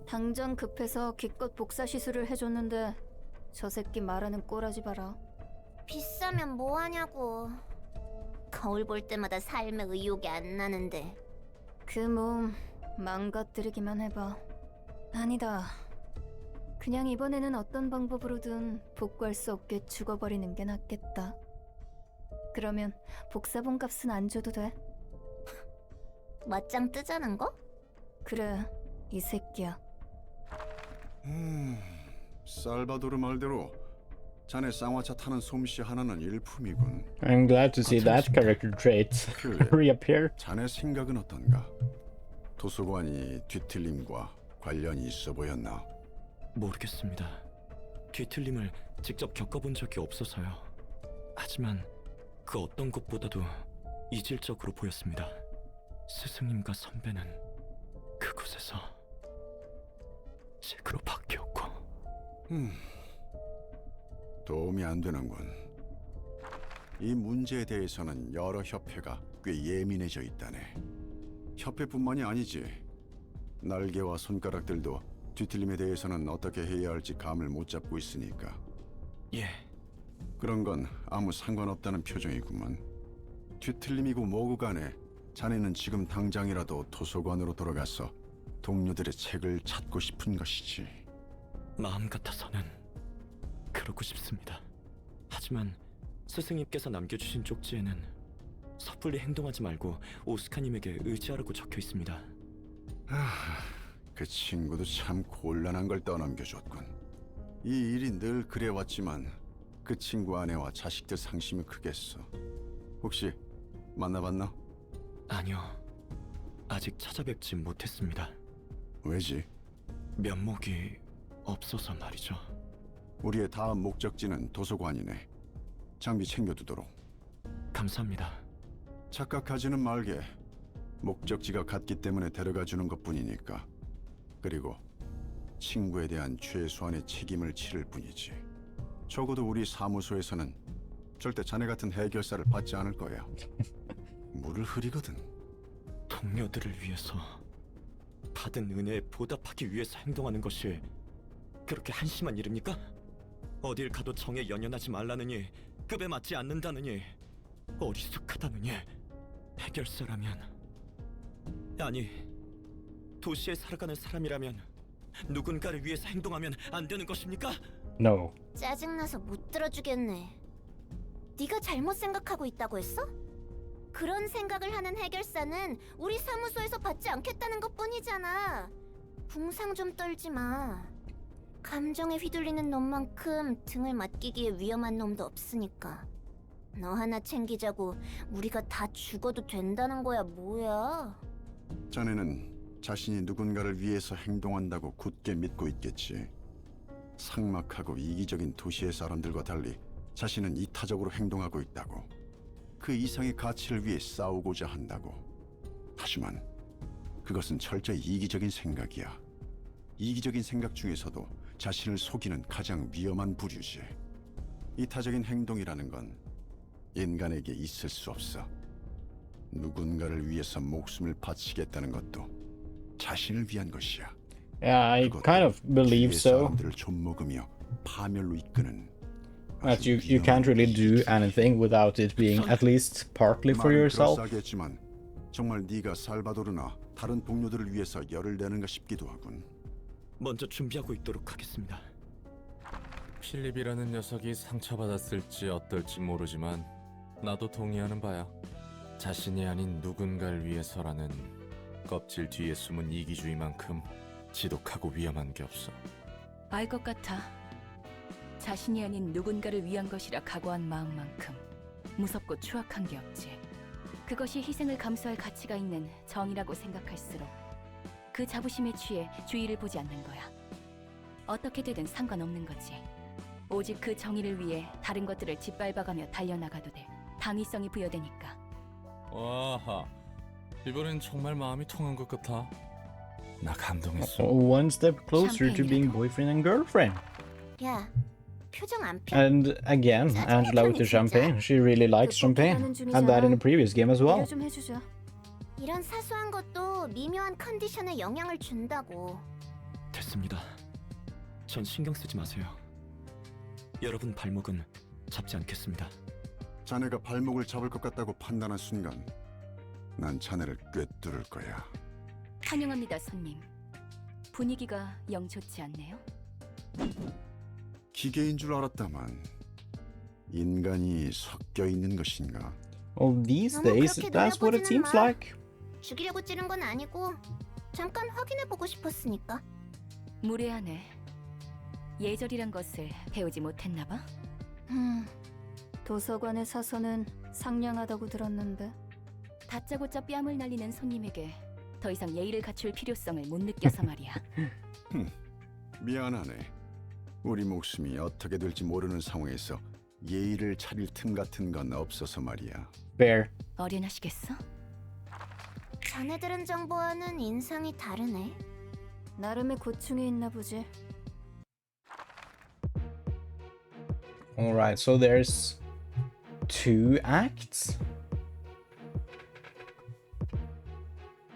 당장 급해서 기껏 복사 시술을 해줬는데 저 새끼 말하는 꼬라지 봐라. 비싸면 뭐하냐고. 거울 볼 때마다 삶의 의욕이 안 나는데. 그 몸 망가뜨리기만 해봐. 아니다. 그냥 이번에는 어떤 방법으로든 복구할 수 없게 죽어버리는 게 낫겠다. 그러면 복사본 값은 안 줘도 돼. 맞짱 뜨자는 거? 그래, 이 새끼야. 살바도르 말대로 자네 쌍화차 타는 솜씨 하나는 일품이군. I'm glad to see that character trait 그래, reappear. 자네 생각은 어떤가? 도서관이 뒤틀림과 관련이 있어 보였나? 모르겠습니다. 뒤틀림을 직접 겪어본 적이 없어서요. 하지만 그 어떤 것보다도 이질적으로 보였습니다. 스승님과 선배는 그곳에서 잭으로 바뀌었고. 도움이 안 되는군. 이 문제에 대해서는 여러 협회가 꽤 예민해져 있다네. 협회뿐만이 아니지. 날개와 손가락들도 뒤틀림에 대해서는 어떻게 해야 할지 감을 못 잡고 있으니까. 예, 그런 건 아무 상관없다는 표정이구만. 뒤틀림이고 뭐고 간에 자네는 지금 당장이라도 도서관으로 돌아가서 동료들의 책을 찾고 싶은 것이지. 마음 같아서는 그러고 싶습니다. 하지만 스승님께서 남겨주신 쪽지에는 섣불리 행동하지 말고 오스카님에게 의지하라고 적혀 있습니다. 그 친구도 참 곤란한 걸 떠넘겨줬군. 이 일이 늘 그래왔지만 그 친구 아내와 자식들 상심이 크겠어. 혹시 만나봤나? 아니요, 아직 찾아뵙지 못했습니다. 왜지? 면목이 없어서 말이죠. 우리의 다음 목적지는 도서관이네. 장비 챙겨두도록. 감사합니다. 착각하지는 말게. 목적지가 같기 때문에 데려가주는 것뿐이니까. 그리고 친구에 대한 최소한의 책임을 치를 뿐이지. 적어도 우리 사무소에서는 절대 자네 같은 해결사를 받지 않을 거야. 물을 흐리거든. 동료들을 위해서 받은 은혜에 보답하기 위해서 행동하는 것이 그렇게 한심한 일입니까? 어딜 가도 정에 연연하지 말라느니, 급에 맞지 않는다느니, 어리숙하다느니, 해결사라면, 아니, 도시에 살아가는 사람이라면 누군가를 위해서 행동하면 안 되는 것입니까? No. 짜증나서 못 들어주겠네. 네가 잘못 생각하고 있다고 했어? 그런 생각을 하는 해결사는 우리 사무소에서 받지 않겠다는 것뿐이잖아. 궁상 좀 떨지 마. 감정에 휘둘리는 놈만큼 등을 맡기기에 위험한 놈도 없으니까. 너 하나 챙기자고 우리가 다 죽어도 된다는 거야 뭐야? 자네는 자신이 누군가를 위해서 행동한다고 굳게 믿고 있겠지. 삭막하고 이기적인 도시의 사람들과 달리 자신은 이타적으로 행동하고 있다고. 그 이상의 가치를 위해 싸우고자 한다고. 하지만 그것은 철저히 이기적인 생각이야. 이기적인 생각 중에서도 자신을 속이는 가장 위험한 부류지. 이타적인 행동이라는 건 인간에게 있을 수 없어. 누군가를 위해서 목숨을 바치겠다는 것도 자신을 위한 것이야. Yeah, I kind of believe so. 사람들을 좀먹으며 파멸로 이끄는 That you can't really do anything without it being at least partly for yourself. 그럴싸하겠지만 정말 네가 살바도르나 다른 동료들을 위해서 열을 내는가 싶기도 하군. 먼저 준비하고 있도록 하겠습니다. 필립이라는 녀석이 상처받았을지 어떨지 모르지만 나도 동의하는 바야. 자신이 아닌 누군가를 위해서라는 껍질 뒤에 숨은 이기주의만큼 지독하고 위험한 게 없어. 알 것 같아. 자신이 아닌 누군가를 위한 것이라 각오한 마음만큼 무섭고 추악한 게 없지. 그것이 희생을 감수할 가치가 있는 정의라고 생각할수록 그 자부심에 취해 주의를 보지 않는 거야. 어떻게 되든 상관없는 거지. 오직 그 정의를 위해 다른 것들을 짓밟아가며 달려나가도 돼. 당위성이 부여되니까. 와하, 이번엔 정말 마음이 통한 것 같아. 나 감동했어. One step closer to being boyfriend and girlfriend. 야, 표정 안 펴. And again, Angela with the champagne. She really likes champagne. Had that in the previous game as well. 배려 좀 해주죠. 이런 사소한 것도 미묘한 컨디션에 영향을 준다고. 됐습니다. 전 신경 쓰지 마세요. 여러분 발목은 잡지 않겠습니다. 자네가 발목을 잡을 것 같다고 판단한 순간 난 자네를 꿰뚫을 거야. 환영합니다, 손님. 분위기가 영 좋지 않네요. 기계인 줄 알았다만 인간이 섞여 있는 것인가? Well, these 너무 days, 그렇게 that's what it 노려보지는 seems 마. like. 죽이려고 찌른 건 아니고 잠깐 확인해보고 싶었으니까. 무례하네. 예절이란 것을 배우지 못했나 봐. 도서관의 사서는 상냥하다고 들었는데. 다짜고짜 뺨을 날리는 손님에게 더 이상 예의를 갖출 필요성을 못 느껴서 말이야. 미안하네. 우리 목숨이 어떻게 될지 모르는 상황에서 예의를 차릴 틈 같은 건 없어서 말이야. Fair. 어련하시겠어? 전에 들은 정보와는 인상이 다르네. 나름의 고충이 있나 보지. Alright, so there's 2 acts?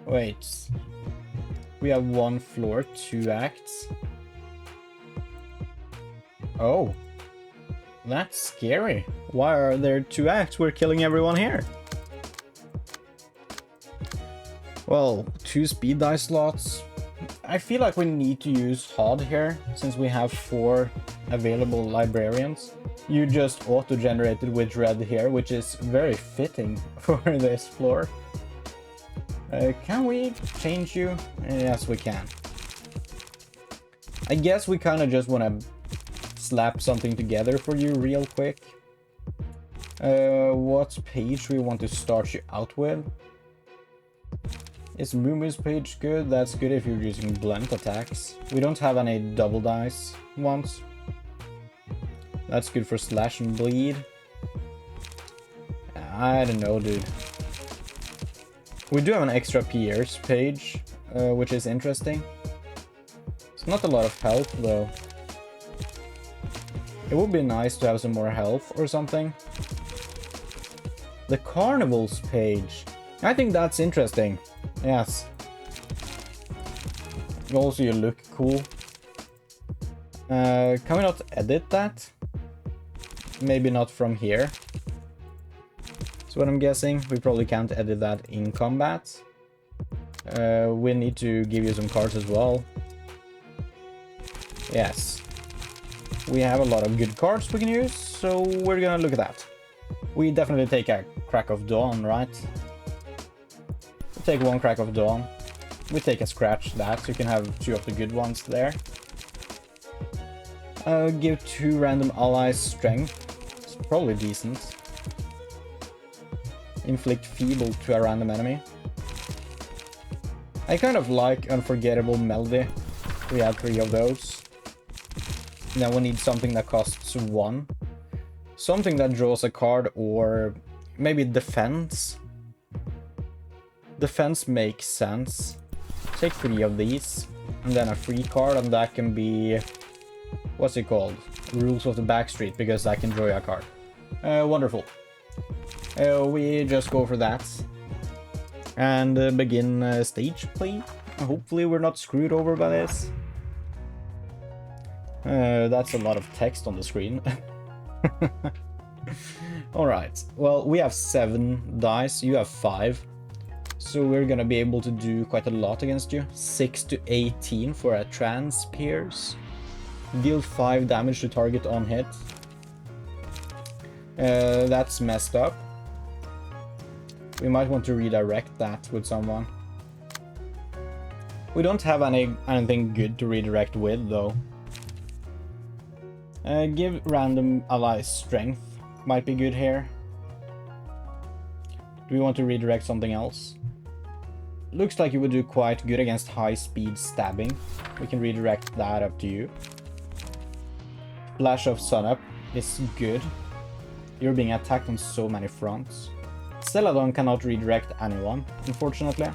Wait. We have 1 floor, 2 acts. Oh. That's scary. Why are there 2 acts? We're killing everyone here. Well, 2 speed dice slots. I feel like we need to use HOD here, since we have 4 available librarians. You just auto-generated with red here, which is very fitting for this floor. Can we change you? Yes, we can. I guess we kind of just want to slap something together for you real quick. What page we want to start you out with? Is Muumu's page good? That's good if you're using blunt attacks. We don't have any double dice ones. That's good for slash and bleed. I don't know, dude. We do have an extra Pierce page, which is interesting. It's not a lot of health, though. It would be nice to have some more health or something. The Carnivals page. I think that's interesting. Yes. Also, you look cool. Can we not edit that? Maybe not from here. That's what I'm guessing. We probably can't edit that in combat. We need to give you some cards as well. Yes. We have a lot of good cards we can use, so we're gonna look at that. We definitely take a Crack of Dawn, right? We take 1 Crack of Dawn. We take a scratch that, so you can have 2 of the good ones there. Give 2 random allies strength. It's probably decent. Inflict feeble to a random enemy. I kind of like Unforgettable Melody. We have 3 of those. Then we need something that costs 1. Something that draws a card, or maybe defense. Defense makes sense. Take 3 of these, and then a free card, and that can be... what's it called? Rules of the Backstreet, because I can draw you a card. Wonderful. We just go for that. And begin stage play. Hopefully we're not screwed over by this. That's a lot of text on the screen. Alright, well, we have 7 dice, you have 5. So we're gonna be able to do quite a lot against you. 6 to 18 for a trans pierce. Deal 5 damage to target on hit. That's messed up. We might want to redirect that with someone. We don't have anything good to redirect with, though. Give random allies strength. Might be good here. Do we want to redirect something else? Looks like you would do quite good against high-speed stabbing. We can redirect that up to you. Flash of Sunup is good. You're being attacked on so many fronts. Celadon cannot redirect anyone, unfortunately.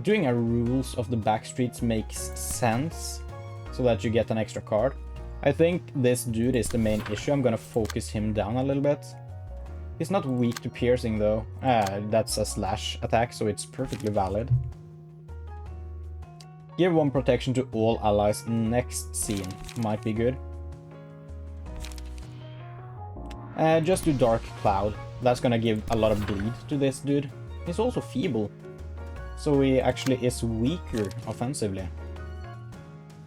Doing a Rules of the Backstreets makes sense, so that you get an extra card. I think this dude is the main issue. I'm gonna focus him down a little bit. He's not weak to piercing, though. That's a slash attack, so it's perfectly valid. Give 1 protection to all allies next scene. Might be good. Just do Dark Cloud. That's gonna give a lot of bleed to this dude. He's also feeble, so he actually is weaker offensively.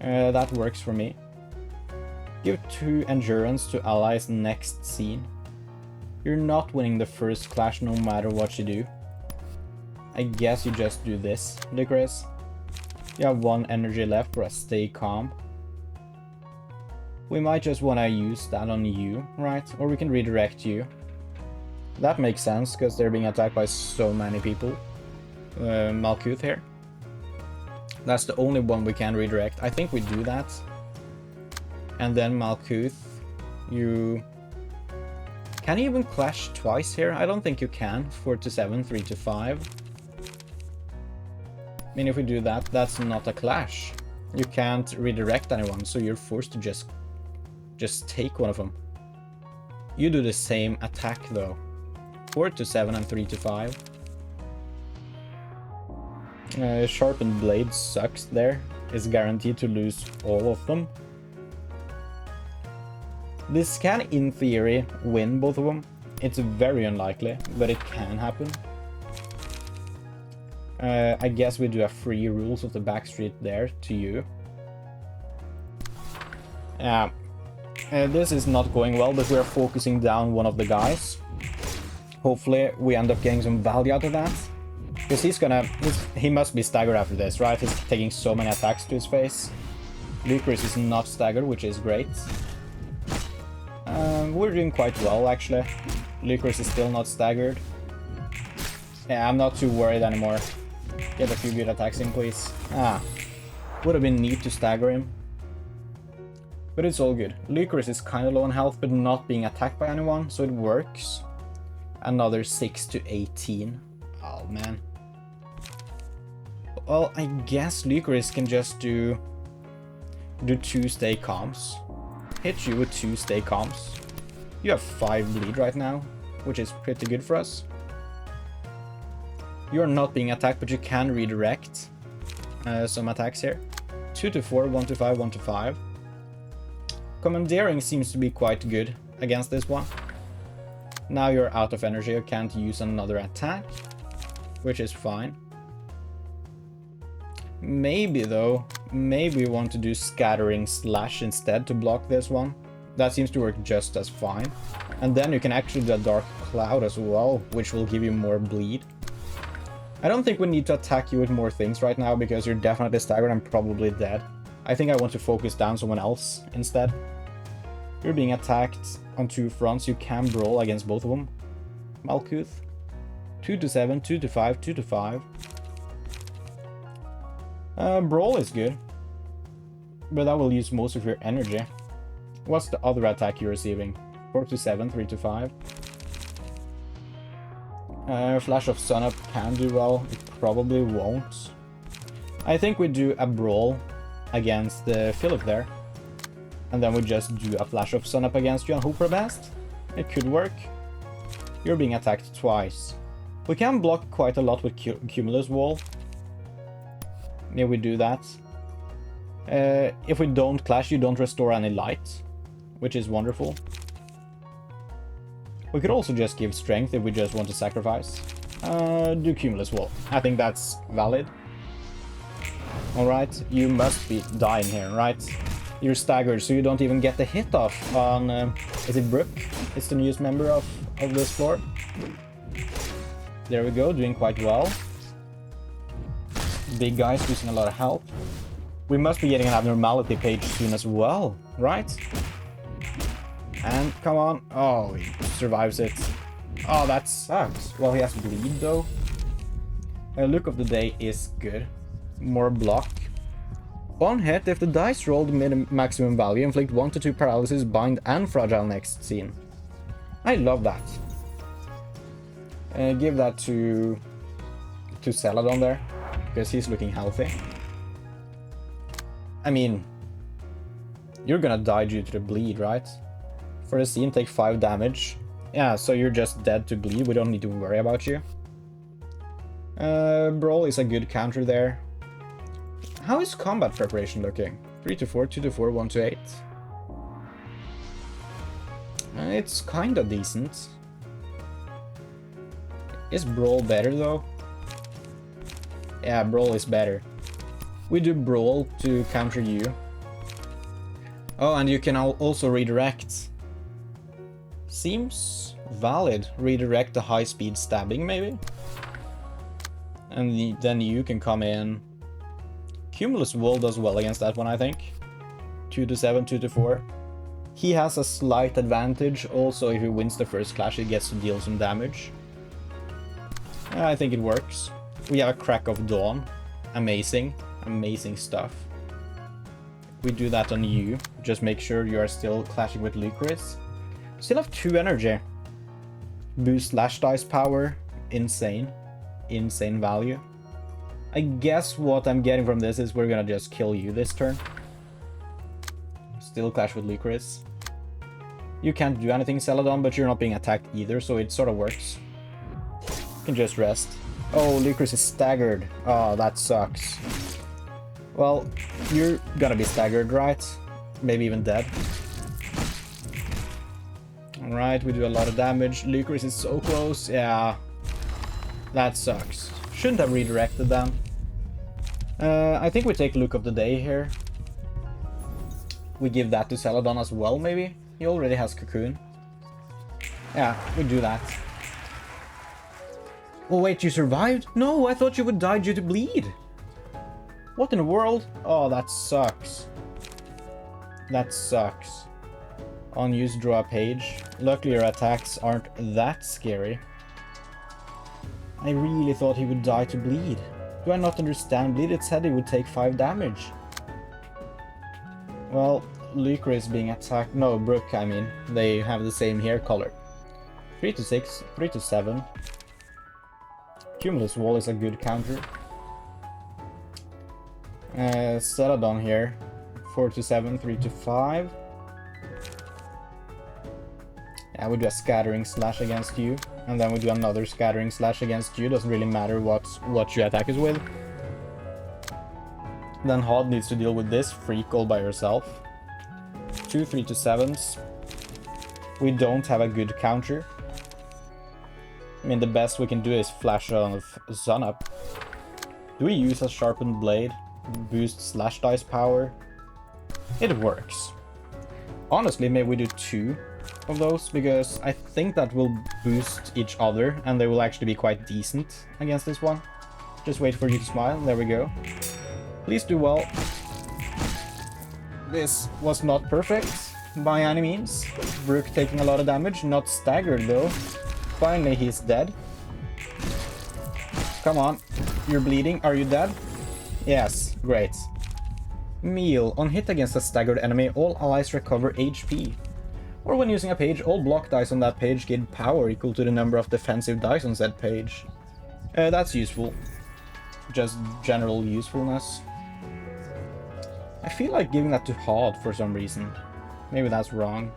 That works for me. Give 2 endurance to allies next scene. You're not winning the first clash no matter what you do. I guess you just do this, Licorice. You have 1 energy left for a stay calm. We might just want to use that on you, right? Or we can redirect you. That makes sense, because they're being attacked by so many people. Malkuth here. That's the only one we can redirect. I think we do that. And then Malkuth, you Can you even clash twice here? I don't think you can. 4 to 7, 3 to 5. I mean, if we do that, that's not a clash. You can't redirect anyone, so you're forced to just take one of them. You do the same attack though. 4 to 7 and 3 to 5. Sharpened blade sucks there. It's guaranteed to lose all of them. This can, in theory, win both of them. It's very unlikely, but it can happen. I guess we do a free rules of the backstreet there to you. This is not going well, but we are focusing down one of the guys. Hopefully we end up getting some value out of that. Because he must be staggered after this, right? He's taking so many attacks to his face. Licorice is not staggered, which is great. We're doing quite well, actually. Licorice is still not staggered. Yeah, I'm not too worried anymore. Get a few good attacks in, please. Would have been neat to stagger him. But it's all good. Licorice is kind of low on health, but not being attacked by anyone, so it works. Another 6 to 18. Oh, man. Well, I guess Licorice can just do 2 stay calms. Hit you with 2 stay calms. You have 5 bleed right now, which is pretty good for us. You're not being attacked, but you can redirect some attacks here. 2 to 4, 1 to 5, 1 to 5. Commandeering seems to be quite good against this one. Now you're out of energy, you can't use another attack, which is fine. Maybe though, maybe we want to do Scattering Slash instead to block this one. That seems to work just as fine. And then you can actually do a Dark Cloud as well, which will give you more bleed. I don't think we need to attack you with more things right now, because you're definitely staggered and probably dead. I think I want to focus down someone else instead. You're being attacked on 2 fronts, you can brawl against both of them. Malkuth. 2 to 7, 2 to 5, 2 to 5. Brawl is good, but that will use most of your energy. What's the other attack you're receiving? 4 to 7, 3 to 5. Flash of Sunup can do well, it probably won't. I think we do a brawl against Philip there. And then we just do a Flash of Sunup against you and hope for the best. It could work. You're being attacked twice. We can block quite a lot with Cumulus Wall. Yeah, we do that. If we don't clash, you don't restore any light, which is wonderful. We could also just give strength if we just want to sacrifice. Do Cumulus Wall. I think that's valid. Alright, you must be dying here, right? You're staggered, so you don't even get the hit off on... is it Brooke? It's the newest member of this floor. There we go, doing quite well. Big guys using a lot of help. We must be getting an abnormality page soon as well, right? And come on. Oh, he survives it. Oh, that sucks. Well, he has bleed though. Look of the day is good. More block. On hit, if the dice rolled maximum value, inflict 1 to 2 paralysis, bind, and fragile next scene. I love that. Give that to Celadon there, because he's looking healthy. I mean, you're gonna die due to the bleed, right? For the scene, take 5 damage. Yeah, so you're just dead to bleed. We don't need to worry about you. Brawl is a good counter there. How is combat preparation looking? 3 to 4, 2 to 4, 1 to 8. It's kinda decent. Is Brawl better though? Yeah, Brawl is better. We do Brawl to counter you. Oh, and you can also redirect. Seems valid. Redirect the high-speed stabbing, maybe? And then you can come in. Cumulus Wall does well against that one, I think. 2 to 7, 2 to 4. He has a slight advantage. Also, if he wins the first clash, he gets to deal some damage. I think it works. We have a Crack of Dawn. Amazing. Amazing stuff. We do that on you. Just make sure you are still clashing with Licorice. Still have 2 energy. Boost slash dice power. Insane. Insane value. I guess what I'm getting from this is we're gonna just kill you this turn. Still clash with Licorice. You can't do anything, Celadon, but you're not being attacked either, so it sort of works. You can just rest. Oh, Licorice is staggered. Oh, that sucks. Well, you're gonna be staggered, right? Maybe even dead. Alright, we do a lot of damage. Licorice is so close. Yeah. That sucks. Shouldn't have redirected them. I think we take Look of the Day here. We give that to Celadon as well, maybe? He already has Cocoon. Yeah, we do that. Oh wait, you survived? No, I thought you would die due to bleed. What in the world? Oh, that sucks. That sucks. Unused, draw a page. Luckily your attacks aren't that scary. I really thought he would die to bleed. Do I not understand bleed? It said he would take 5 damage. Well, Licorice being attacked... No, Brook, I mean. They have the same hair color. 3 to 6, 3 to 7. Cumulus Wall is a good counter. Celadon here. 4 to 7, 3 to 5. Yeah, we do a Scattering Slash against you. And then we do another Scattering Slash against you. Doesn't really matter what your attack is with. Then Hod needs to deal with this freak all by herself. 2 3 to 7s. We don't have a good counter. I mean, the best we can do is flash on Sun Up. Do we use a Sharpened Blade? Boost slash dice power? It works. Honestly, maybe we do 2 of those, because I think that will boost each other, and they will actually be quite decent against this one. Just wait for you to smile. There we go. Please do well. This was not perfect by any means. Brook taking a lot of damage, not staggered though. Finally, he's dead. Come on, you're bleeding. Are you dead? Yes, great. Meal. On hit against a staggered enemy, all allies recover HP. Or when using a page, all block dice on that page gain power equal to the number of defensive dice on said page. That's useful. Just general usefulness. I feel like giving that to Hod for some reason. Maybe that's wrong.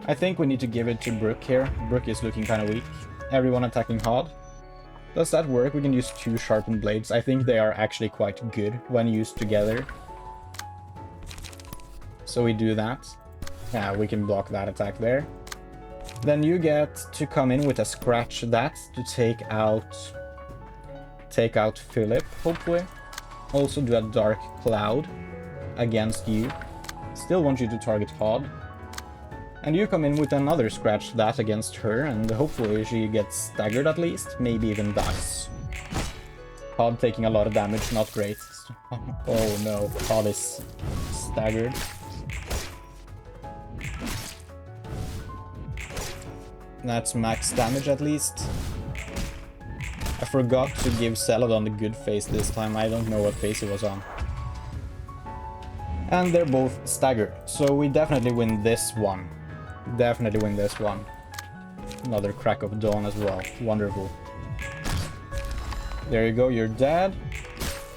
I think we need to give it to Brook here. Brook is looking kind of weak. Everyone attacking Hod. Does that work? We can use 2 sharpened blades. I think they are actually quite good when used together. So we do that. Yeah, we can block that attack there. Then you get to come in with a scratch that to take out Philip, hopefully. Also do a Dark Cloud against you. Still want you to target Hod. And you come in with another scratch that against her, and hopefully she gets staggered at least, maybe even dies. Hod taking a lot of damage, not great. Oh no, Hod is staggered. That's max damage at least. I forgot to give Celadon the good face this time. I don't know what face he was on. And they're both staggered, so we definitely win this one. Definitely win this one. Another Crack of Dawn as well. Wonderful. There you go, you're dead.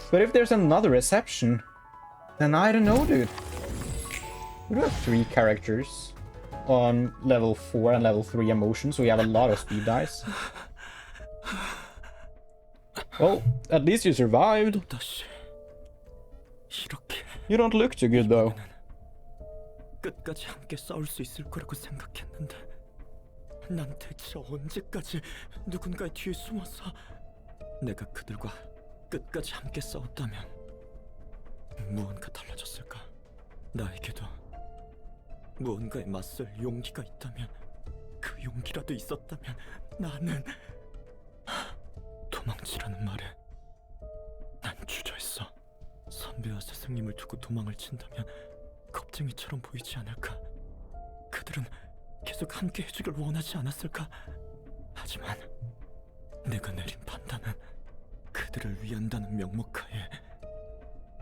But if there's another reception, then I don't know, dude. We do have 3 characters on level 4 and level 3 emotion, so we have a lot of speed dice. Well, at least you survived. You don't look too good though. 끝까지 함께 싸울 수 있을 거라고 생각했는데 난 대체 언제까지 누군가의 뒤에 숨어서 내가 그들과 끝까지 함께 싸웠다면 무언가 달라졌을까? 나에게도 무언가에 맞설 용기가 있다면 그 용기라도 있었다면 나는 도망치라는 말에 난 주저했어. 선배와 스승님을 두고 도망을 친다면 겁쟁이처럼 보이지 않을까? 그들은 계속 함께 해주길 원하지 않았을까? 하지만 내가 내린 판단은 그들을 위한다는 명목하에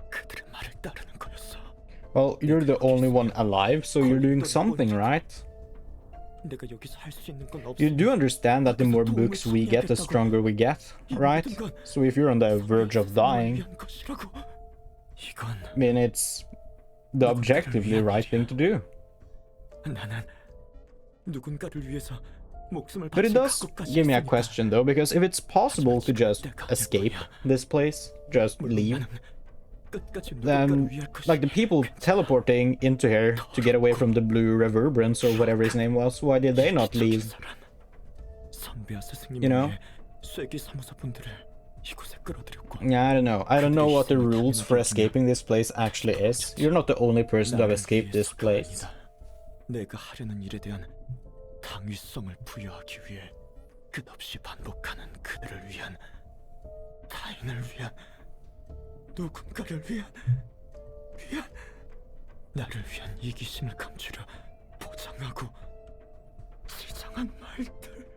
그들의 말을 따르는 거였어. Well, you're the only one alive, so you're doing something, right? 내가 여기서 할 수 있는 건 없어. You do understand that the more books we get, the stronger we get, right? So if you're on the verge of dying, 이건 I mean, it's the objectively right thing to do. 나는 누군가를 위해서 목숨을 But it 바칠 does 각오까지 give me a 했으니까. question though, because if it's possible to just escape this place, just 물론 leave, 나는 끝까지 then 누군가를 위할 것이 like the people teleporting into here to get away from the blue reverberance or whatever his name was, why did they not leave? 선배와 스승님을 You know? 위해 쇠기 사무소 분들을 이곳에 끌어들였고. Yeah, I don't know. I don't know what the rules for escaping this place actually is. You're not the only person to have escaped this place. 내가 하려는 일에 대한 당위성을 부여하기 위해 끝없이 반복하는 그들을 위한 타인을 위한 누군가를 위한 나를 위한 이기심을 감추려 포장하고 지정한 말들.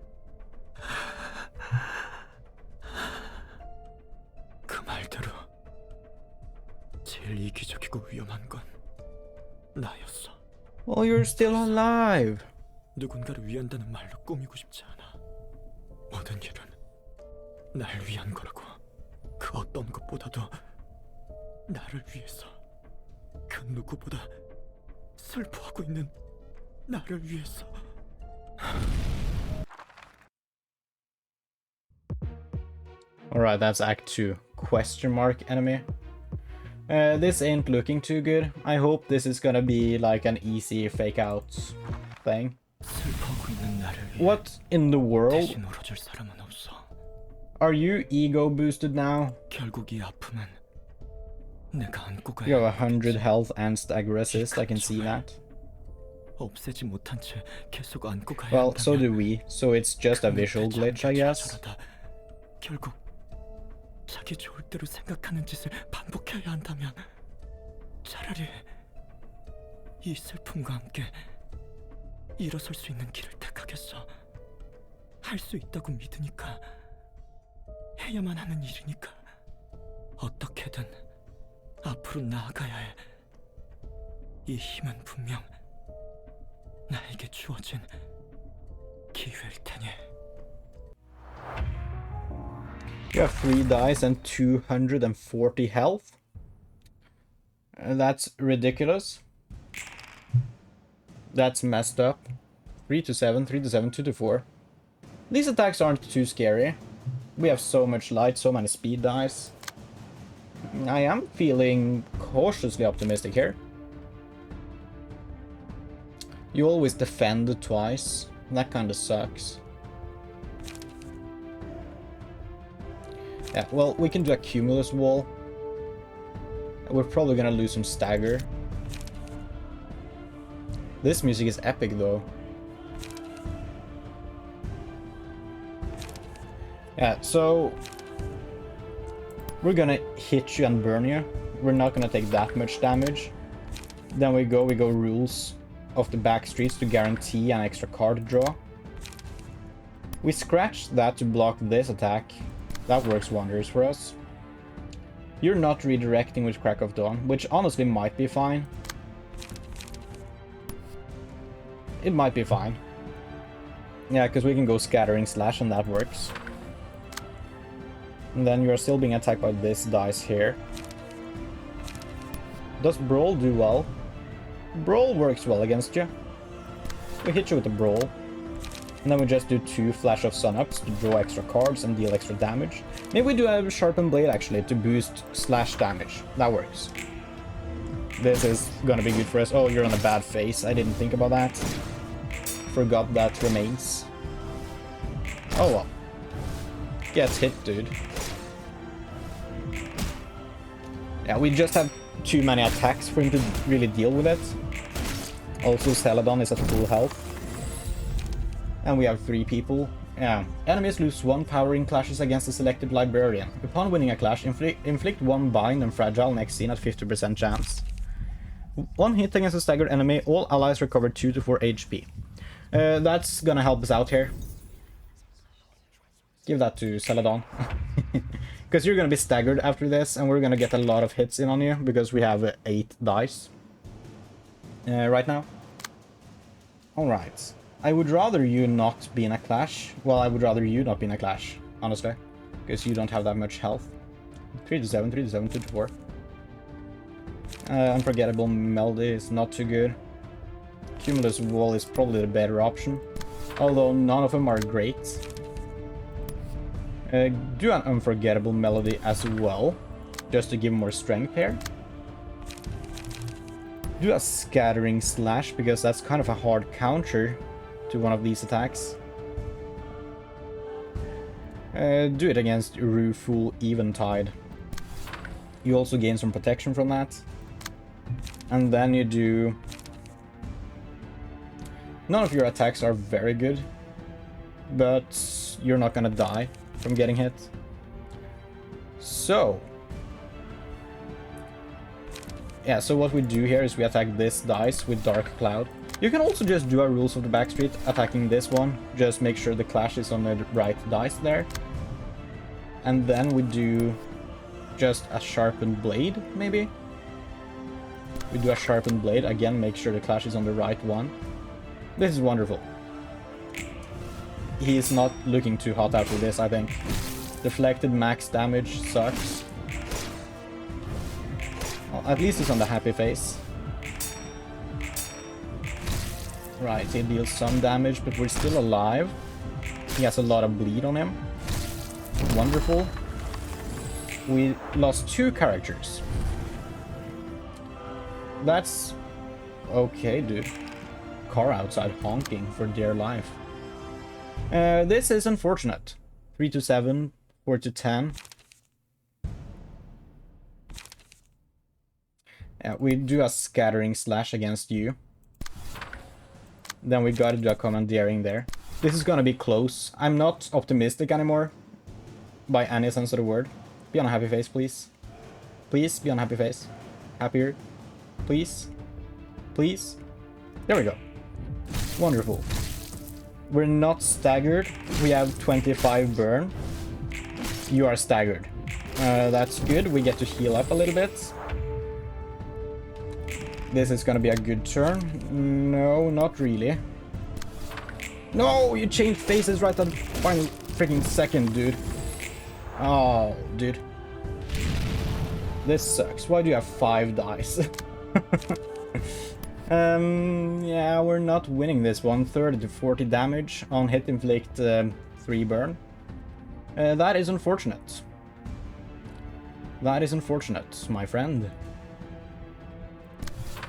그 말대로 제일 이기적이고 위험한 건 나였어. Well, you're still alive. 누군가를 위한다는 말로 꾸미고 싶지 않아. 모든 일은 날 위한 거라고. 그 어떤 것보다도 나를 위해서, 그 누구보다 슬퍼하고 있는 나를 위해서. Alright, that's Act 2. Question mark enemy. This ain't looking too good. I hope this is gonna be like an easy fake out thing. 슬퍼하고 있는 나를 위해 What in the world? 대신 울어줄 사람은 없어. Are you ego boosted now? 결국 이 아픔은 내가 안고 가야 You have 100 health and stagger resist, I can see that. 없애지 못한 채 계속 안고 가야 Well, so do 한다면 we, so it's just a visual glitch, I guess. 저러다 결국 자기 좋을 대로 생각하는 짓을 반복해야 한다면 차라리 이 슬픔과 함께 일어설 수 있는 길을 택하겠어. 할 수 있다고 믿으니까, 해야만 하는 일이니까 어떻게든 앞으로 나아가야 해. 이 힘은 분명 나에게 주어진 기회일 테니. You have 3 dice and 240 health. That's ridiculous. That's messed up. 3 to 7, 3 to 7, 2 to 4. These attacks aren't too scary. We have so much light, so many speed dice. I am feeling cautiously optimistic here. You always defend twice. That kinda sucks. Yeah, well, we can do a cumulus wall. We're probably gonna lose some stagger. This music is epic, though. Yeah, so we're gonna hit you and burn you. We're not gonna take that much damage. Then we go rules of the back streets to guarantee an extra card draw. We scratch that to block this attack. That works wonders for us. You're not redirecting with Crack of Dawn, which honestly might be fine. It might be fine. Yeah, because we can go Scattering Slash and that works. And then you are still being attacked by this dice here. Does Brawl do well? Brawl works well against you. We hit you with the Brawl. And then we just do 2 Flash of Sun-Ups to draw extra cards and deal extra damage. Maybe we do a Sharpened Blade actually to boost slash damage. That works. This is gonna be good for us. Oh, you're on a bad face. I didn't think about that. Forgot that remains. Oh well. Gets hit, dude. Yeah, we just have too many attacks for him to really deal with it. Also, Celadon is at full health. And we have 3 people. Yeah. Enemies lose 1 powering clashes against a selected librarian. Upon winning a clash, inflict 1 bind and fragile next scene at 50% chance. 1 hit against a staggered enemy, all allies recover 2 to 4 HP. That's gonna help us out here. Give that to Celadon. Because you're gonna be staggered after this, and we're gonna get a lot of hits in on you, because we have 8 dice right now. Alright. I would rather you not be in a clash. Well, I would rather you not be in a clash, honestly. Because you don't have that much health. 3 to 7, 3 to 7, 2 to 4. Unforgettable Melody is not too good. Cumulus Wall is probably the better option. Although none of them are great. Do an Unforgettable Melody as well. Just to give more strength here. Do a Scattering Slash, because that's kind of a hard counter to one of these attacks. Do it against Rueful Eventide. You also gain some protection from that. And then you do... None of your attacks are very good, but you're not gonna die from getting hit. So... yeah, so what we do here is we attack this dice with Dark Cloud. You can also just do a Rules of the Backstreet, attacking this one. Just make sure the clash is on the right dice there. And then we do just a Sharpened Blade, maybe? We do a Sharpened Blade, again, make sure the clash is on the right one. This is wonderful. He is not looking too hot after this, I think. Deflected max damage sucks. Well, at least he's on the happy face. Right, he deals some damage, but we're still alive. He has a lot of bleed on him. Wonderful. We lost 2 characters. That's... okay, dude. Car outside honking for dear life. This is unfortunate. 3 to 7, 4 to 10. Yeah, we do a Scattering Slash against you. Then we gotta do a Commandeering there. This is gonna be close. I'm not optimistic anymore. By any sense of the word. Be on a happy face, please. Please, be on a happy face. Happier. Please. Please. There we go. Wonderful. We're not staggered. We have 25 burn. You are staggered. That's good. We get to heal up a little bit. This is gonna be a good turn. No, not really. No, you changed faces right at the final freaking second, dude. Oh, dude. This sucks. Why do you have 5 dice? Yeah, we're not winning this one. 30 to 40 damage on hit, inflict 3 burn. That is unfortunate. That is unfortunate, my friend.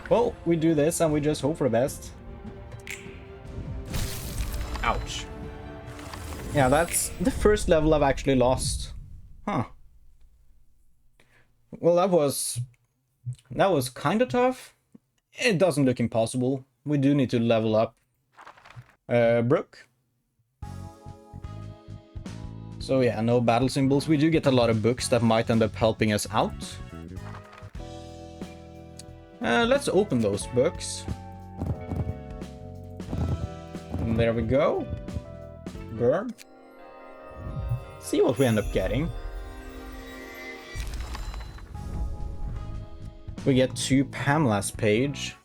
Well, we do this and we just hope for the best. Ouch. Yeah, that's the first level I've actually lost. Huh. Well, that was kind of tough. It doesn't look impossible. We do need to level up Brooke. So yeah, no battle symbols. We do get a lot of books that might end up helping us out. Let's open those books. And there we go. Burn. See what we end up getting. We get 2 Pamela's page.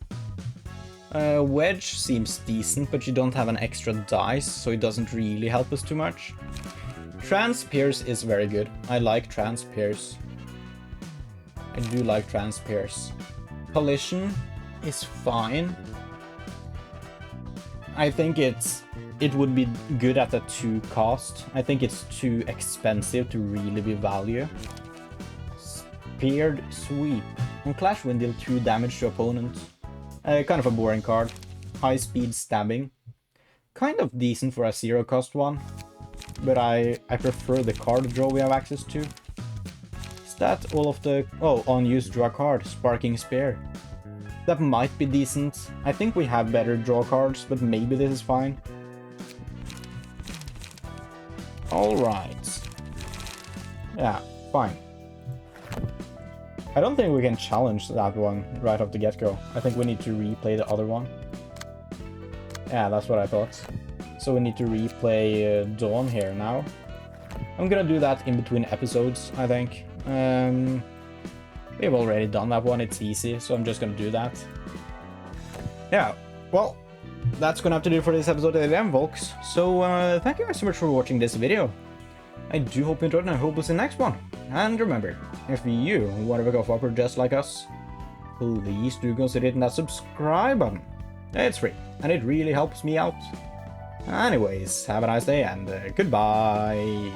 Wedge seems decent, but you don't have an extra dice, so it doesn't really help us too much. Transpierce is very good. I like Transpierce. I do like Transpierce. Collision is fine. I think it would be good at a 2 cost. I think it's too expensive to really be value. Speared Sweep. On Clash Wind, deal 2 damage to opponent. Kind of a boring card. High speed stabbing. Kind of decent for a 0 cost one. But I prefer the card draw we have access to. Stat all of the... oh, on use draw card. Sparking Spear. That might be decent. I think we have better draw cards, but maybe this is fine. Alright. Yeah, fine. I don't think we can challenge that one right off the get-go. I think we need to replay the other one. Yeah, that's what I thought. So we need to replay Dawn here now. I'm gonna do that in between episodes, I think. We've already done that one, it's easy, so I'm just gonna do that. Yeah, well, that's gonna have to do it for this episode of the folks. So thank you guys so much for watching this video. I do hope you enjoyed, and I hope we'll see you in the next one. And remember, if you want to become a flopper just like us, please do consider hitting that subscribe button. It's free, and it really helps me out. Anyways, have a nice day, and goodbye.